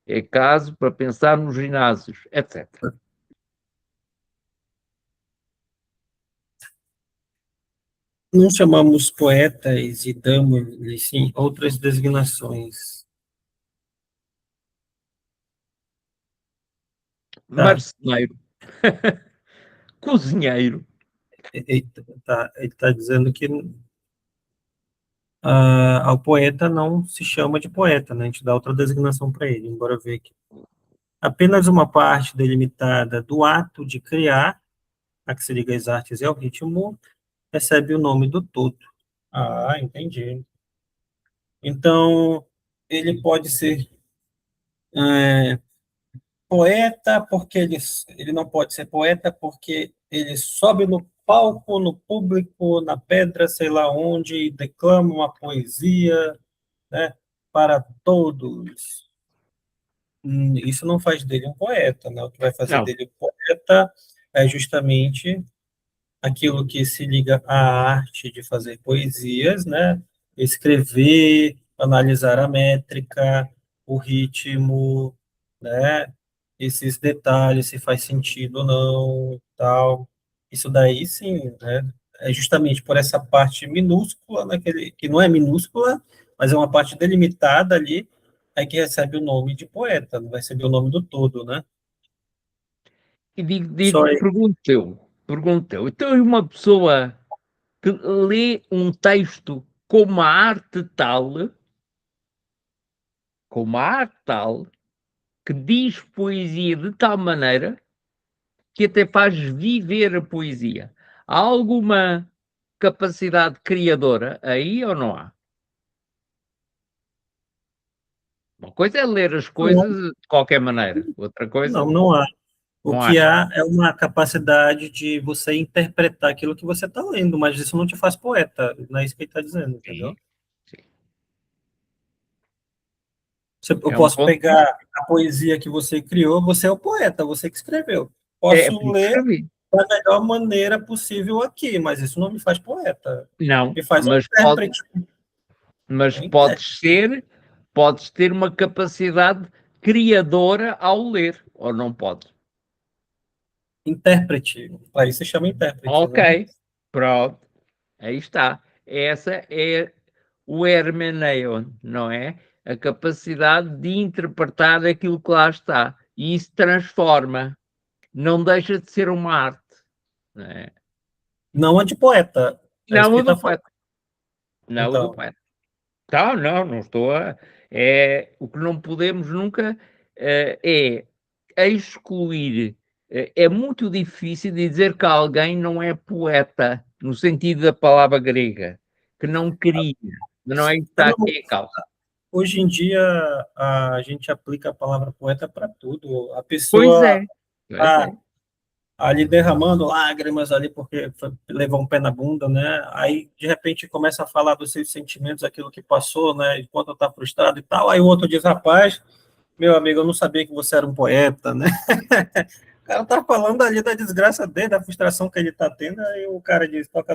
É caso para pensar nos ginásios, etc. não chamamos poetas e damos-lhes, sim, outras designações. Tá. marceneiro, cozinheiro. Ele tá dizendo que ao poeta não se chama de poeta, né? A gente dá outra designação para ele, embora eu veja aqui. Apenas uma parte delimitada do ato de criar, a que se liga às artes e ao ritmo, recebe o nome do todo. Ah, entendi. Então, ele pode ser poeta porque ele não pode ser poeta porque ele sobe no palco, no público, na pedra, sei lá onde, e declama uma poesia, né, para todos. Isso não faz dele um poeta, né? O que vai fazer Não, dele um poeta é justamente aquilo que se liga à arte de fazer poesias, né? Escrever, analisar a métrica, o ritmo, né? Esses detalhes, se faz sentido ou não, tal. Isso daí, sim, né? É justamente por essa parte minúscula, né? Que não é minúscula, mas é uma parte delimitada ali, é que recebe o nome de poeta, não vai receber o nome do todo, né? e Só aí. pergunto eu, então é uma pessoa que lê um texto com uma arte tal, com uma arte tal, que diz poesia de tal maneira que até faz viver a poesia. Há alguma capacidade criadora aí ou não há? Uma coisa é ler as coisas de qualquer maneira, outra Não, coisa não há. O não que há. há é uma capacidade de você interpretar aquilo que você está lendo, mas isso não te faz poeta, não é isso que ele está dizendo, entendeu? Sim, sim. Eu É um posso ponto de vista. pegar a poesia que você criou, você é o poeta, você que escreveu. É Posso porque ler escrevi. da melhor maneira possível aqui, mas isso não me faz poeta. Não, Me faz um intérprete. mas Um intérprete. podes ter uma capacidade criadora ao ler, ou não podes? Intérprete. Aí se chama intérprete, Ok, né? pronto, aí está. Essa é o hermeneuon, não é? A capacidade de interpretar aquilo que lá está. E isso transforma, não deixa de ser uma arte, não é? Não a de poeta. É isso Não que o ele está do falando. poeta, não o do Então, poeta. Não, não, não estou a. É, o que não podemos nunca é excluir. É muito difícil dizer que alguém não é poeta, no sentido da palavra grega, que não queria. Mas não é isso que está não, aqui em causa. hoje em dia, a gente aplica a palavra poeta para tudo. A Pois é, pessoa pois está é. ali derramando lágrimas ali porque levou um pé na bunda, né? Aí, de repente, começa a falar dos seus sentimentos, aquilo que passou, né? Enquanto está frustrado e tal. Aí o outro diz, rapaz, meu amigo, eu não sabia que você era um poeta, né? O cara tá falando ali da desgraça dele, da frustração que ele tá tendo, aí o cara diz, toca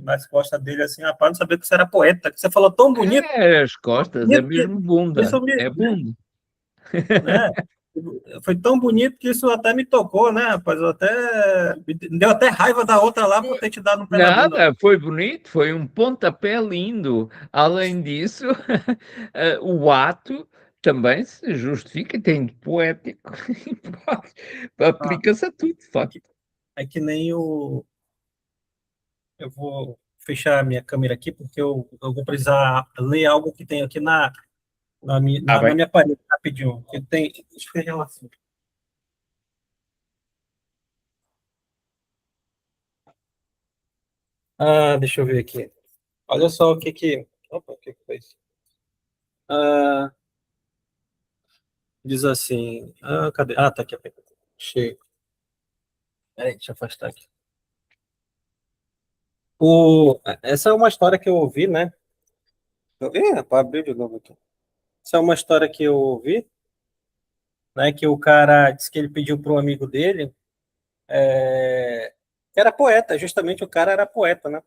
nas costas dele assim, rapaz, não sabia que você era poeta, que você falou É as tão costas, é bonito que mesmo bunda. isso me, É bunda. né? Foi tão bonito que isso até me tocou, né, rapaz? Me deu até raiva da outra lá por ter te dado um pé na bunda. Nada, foi bonito, foi um pontapé lindo. Além disso, o ato também se justifica, tem de poético, Ah, aplica-se a tudo, de é facto. que, é que nem o. Eu vou fechar a minha câmera aqui, porque eu vou precisar ler algo que tem aqui Ah, na bem. minha parede, rapidinho. Que tem. Acho que tem relação. Ah, deixa eu ver aqui. Olha só o que que. Opa, o que que foi isso? Ah, diz assim. Ah, cadê? Ah, tá aqui. Achei. Peraí, deixa eu afastar aqui. Essa é uma história que eu ouvi, né? Ih, rapaz, abriu de novo aqui. Essa é uma história que eu ouvi, né? Que o cara disse que ele pediu para um amigo dele, que era poeta, justamente o cara era poeta, né?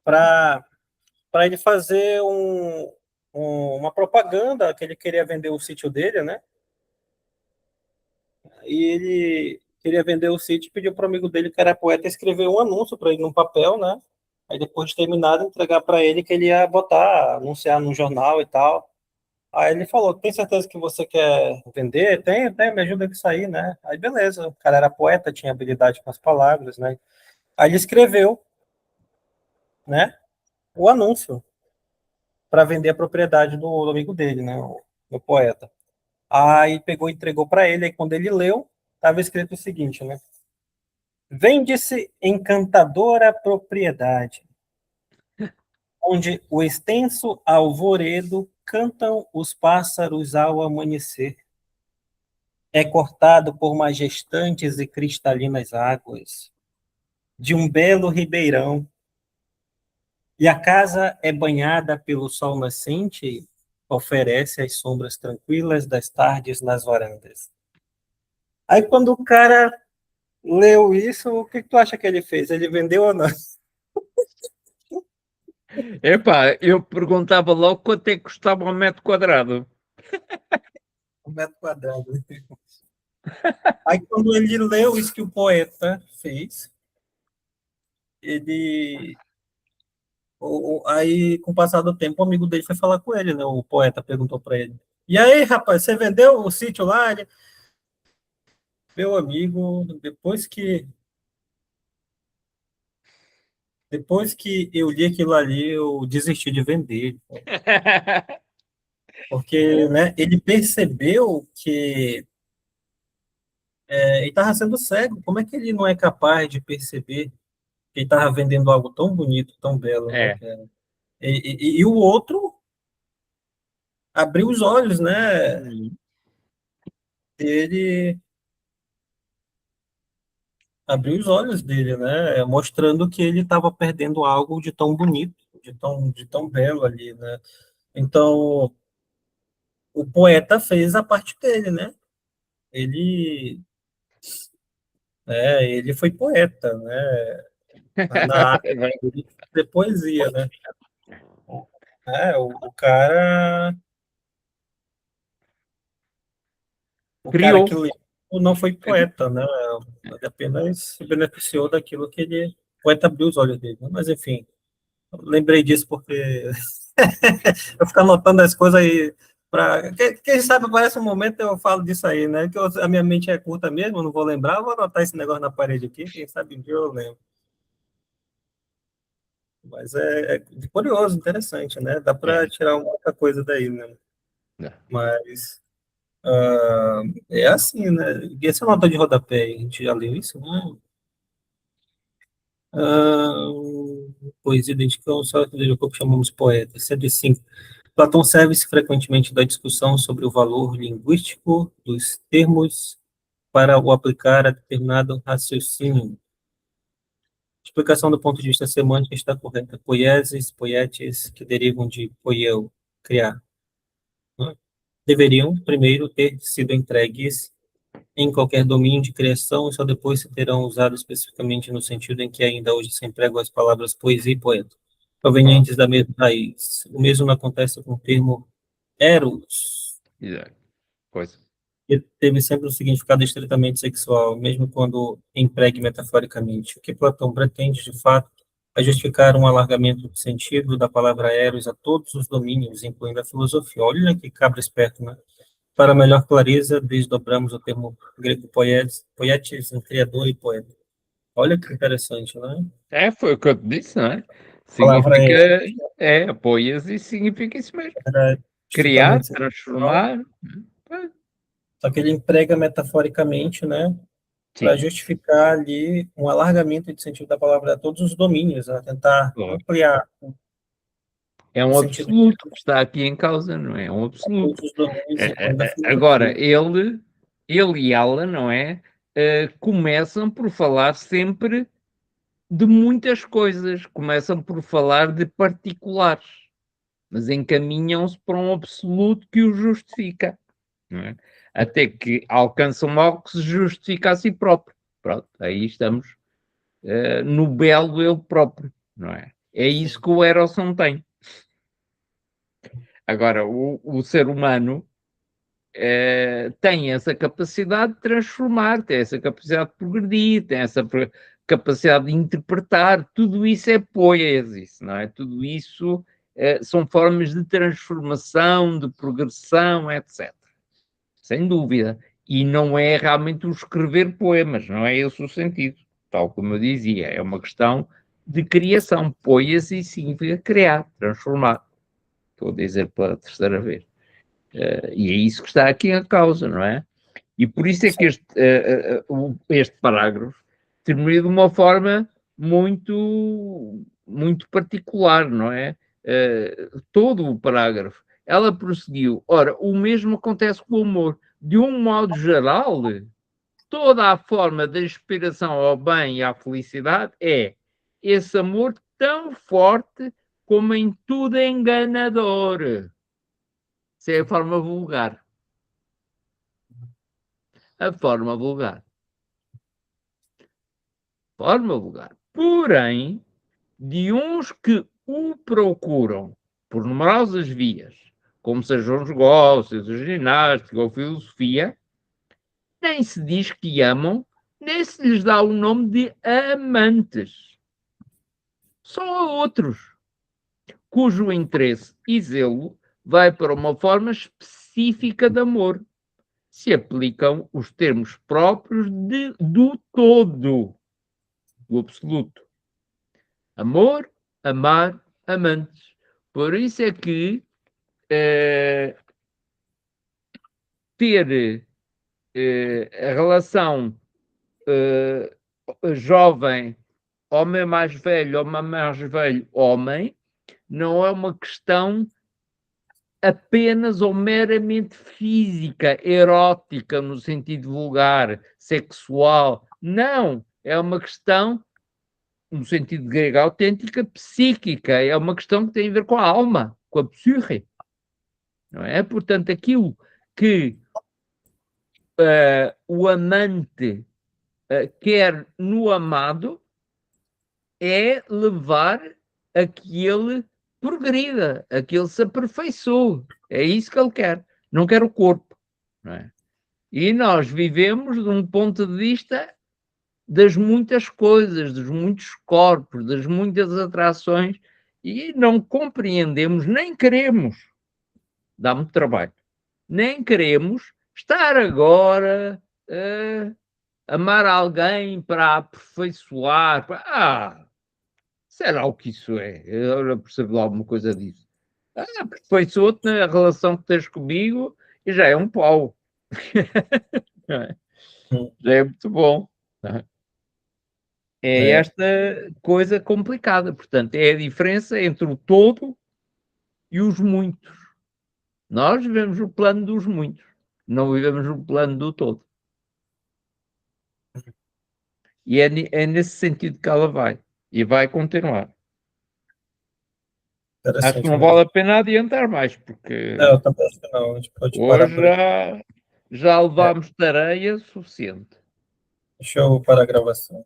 Para ele fazer uma propaganda que ele queria vender o sítio dele, né? E ele queria vender o sítio e pediu para o amigo dele, que era poeta, escrever um anúncio para ele num papel, né? Aí depois de terminado, entregar para ele que ele ia botar, anunciar no jornal e tal. Aí ele falou, tem certeza que você quer vender? Tem, me ajuda com isso aí, né? Aí beleza, o cara era poeta, tinha habilidade com as palavras, né? Aí ele escreveu, né, o anúncio para vender a propriedade do amigo dele, né, o poeta. Aí pegou e entregou para ele, aí quando ele leu, estava escrito o seguinte, né? Vende-se encantadora propriedade, onde o extenso alvoredo cantam os pássaros ao amanhecer. É cortado por majestantes e cristalinas águas de um belo ribeirão, e a casa é banhada pelo sol nascente, oferece as sombras tranquilas das tardes nas varandas. Aí quando o cara leu isso, o que tu acha que ele fez? Ele vendeu ou não? Epá, eu perguntava logo quanto é que custava um metro quadrado. Um metro quadrado. Aí quando ele leu isso que o poeta fez, ele aí, com o passar do tempo, o amigo dele foi falar com ele, né? O poeta perguntou para ele. E aí, rapaz, você vendeu o sítio lá? Ele, meu amigo, depois que eu li aquilo ali, eu desisti de vender. Porque, né, ele percebeu que ele estava sendo cego. Como é que ele não é capaz de perceber que ele estava vendendo algo tão bonito, tão belo, né, É. cara? E o outro abriu os olhos, né? Ele abriu os olhos dele, né? Mostrando que ele estava perdendo algo de tão bonito, de tão belo ali, né? Então, o poeta fez a parte dele, né? Ele, ele foi poeta, né? Na arte de poesia, né? O cara que Criou. leu não foi poeta, né? Ele apenas se beneficiou daquilo que ele, o poeta abriu os olhos dele, né? Mas enfim, eu lembrei disso porque eu fico anotando as coisas aí para quem sabe aparece um momento eu falo disso aí, né? Que a minha mente é curta mesmo, eu não vou lembrar, eu vou anotar esse negócio na parede aqui, quem sabe um dia eu lembro. Mas é curioso, interessante, né? Dá para É. tirar muita coisa daí, né? Não. Mas é assim, né? E essa nota de rodapé, a gente já leu isso, né? Ah, poesia identificam só que o que chamamos poetas. 105. Platão serve-se frequentemente da discussão sobre o valor linguístico dos termos para o aplicar a determinado raciocínio. A explicação do ponto de vista semântico está correta. Poieses, poietes, que derivam de poieu, criar, né? Deveriam, primeiro, ter sido entregues em qualquer domínio de criação e só depois se terão usado especificamente no sentido em que ainda hoje se empregam as palavras poesia e poeta, Ó, provenientes da mesma raiz. O mesmo não acontece com o termo eros, exato. Coisa. que teve sempre um significado estritamente sexual, mesmo quando empregue metaforicamente. O que Platão pretende, de fato, é justificar um alargamento do sentido da palavra eros a todos os domínios, incluindo a filosofia. Olha que cabra esperto, né? Para melhor clareza, desdobramos o termo grego poietes em criador e poeta. Olha que interessante, né? É, foi o que eu te disse, não é? A palavra Significa, é apoias e significa isso mesmo. era Criar, estritamente sexual, transformar. É, só que ele emprega metaforicamente, né, para sim, justificar ali um alargamento de sentido da palavra a todos os domínios, né, tentar claro. ampliar É o um sentido absoluto que está aqui em causa, não é? É um a todos absoluto. os domínios, incluindo a Agora, filosofia. ele e ela, não é? Começam por falar sempre de muitas coisas, começam por falar de particulares, mas encaminham-se para um absoluto que o justifica, não é? Até que alcançam algo que se justifica a si próprio. Pronto, aí estamos no belo ele próprio, não é? É isso Sim, que o Eros não tem. Agora, o ser humano tem essa capacidade de transformar, tem essa capacidade de progredir, tem essa capacidade de interpretar, tudo isso é poesia, não é? Tudo isso são formas de transformação, de progressão, etc. Sem dúvida. E não é realmente o escrever poemas, não é esse o sentido. Tal como eu dizia, é uma questão de criação. Poesia significa criar, transformar. Estou a dizer pela terceira vez. E é isso que está aqui em causa, não é? E por isso é que este parágrafo termina de uma forma muito, muito particular, não é? Todo o parágrafo. Ela prosseguiu. Ora, o mesmo acontece com o amor. De um modo geral, toda a forma de inspiração ao bem e à felicidade é esse amor tão forte como em tudo é enganador. Isso é a forma vulgar. A forma vulgar. Forma vulgar. Porém, de uns que o procuram por numerosas vias, como sejam os negócios, a ginástica ou a filosofia, nem se diz que amam, nem se lhes dá o nome de amantes. Só há outros, cujo interesse e zelo vai para uma forma específica de amor. Se aplicam os termos próprios do todo, do absoluto. Amor, amar, amantes. Por isso é que ter a relação jovem, homem mais velho, homem mais velho, homem, não é uma questão apenas ou meramente física, erótica, no sentido vulgar, sexual. Não, é uma questão, no sentido grego autêntica, psíquica. É uma questão que tem a ver com a alma, com a psique. Não é? Portanto, aquilo que o amante quer no amado é levar a que ele progrida, a que ele se aperfeiçoe. É isso que ele quer. Não quer o corpo. Não é? E nós vivemos de um ponto de vista das muitas coisas, dos muitos corpos, das muitas atrações, e não compreendemos, nem queremos, dá muito trabalho, nem queremos estar agora a amar alguém para aperfeiçoar. Será o que isso é? Eu não percebo lá alguma coisa disso. Aperfeiçoa-te na relação que tens comigo e já é um pau. Já é muito bom. É esta coisa complicada. Portanto, é a diferença entre o todo e os muitos. Nós vivemos no plano dos muitos, não vivemos no plano do todo. E é nesse sentido que ela vai. E vai continuar. Acho que não vale a pena adiantar mais, porque eu também acho que não. A gente pode parar hoje por aqui. já levámos tareia suficiente. Deixa eu parar a gravação.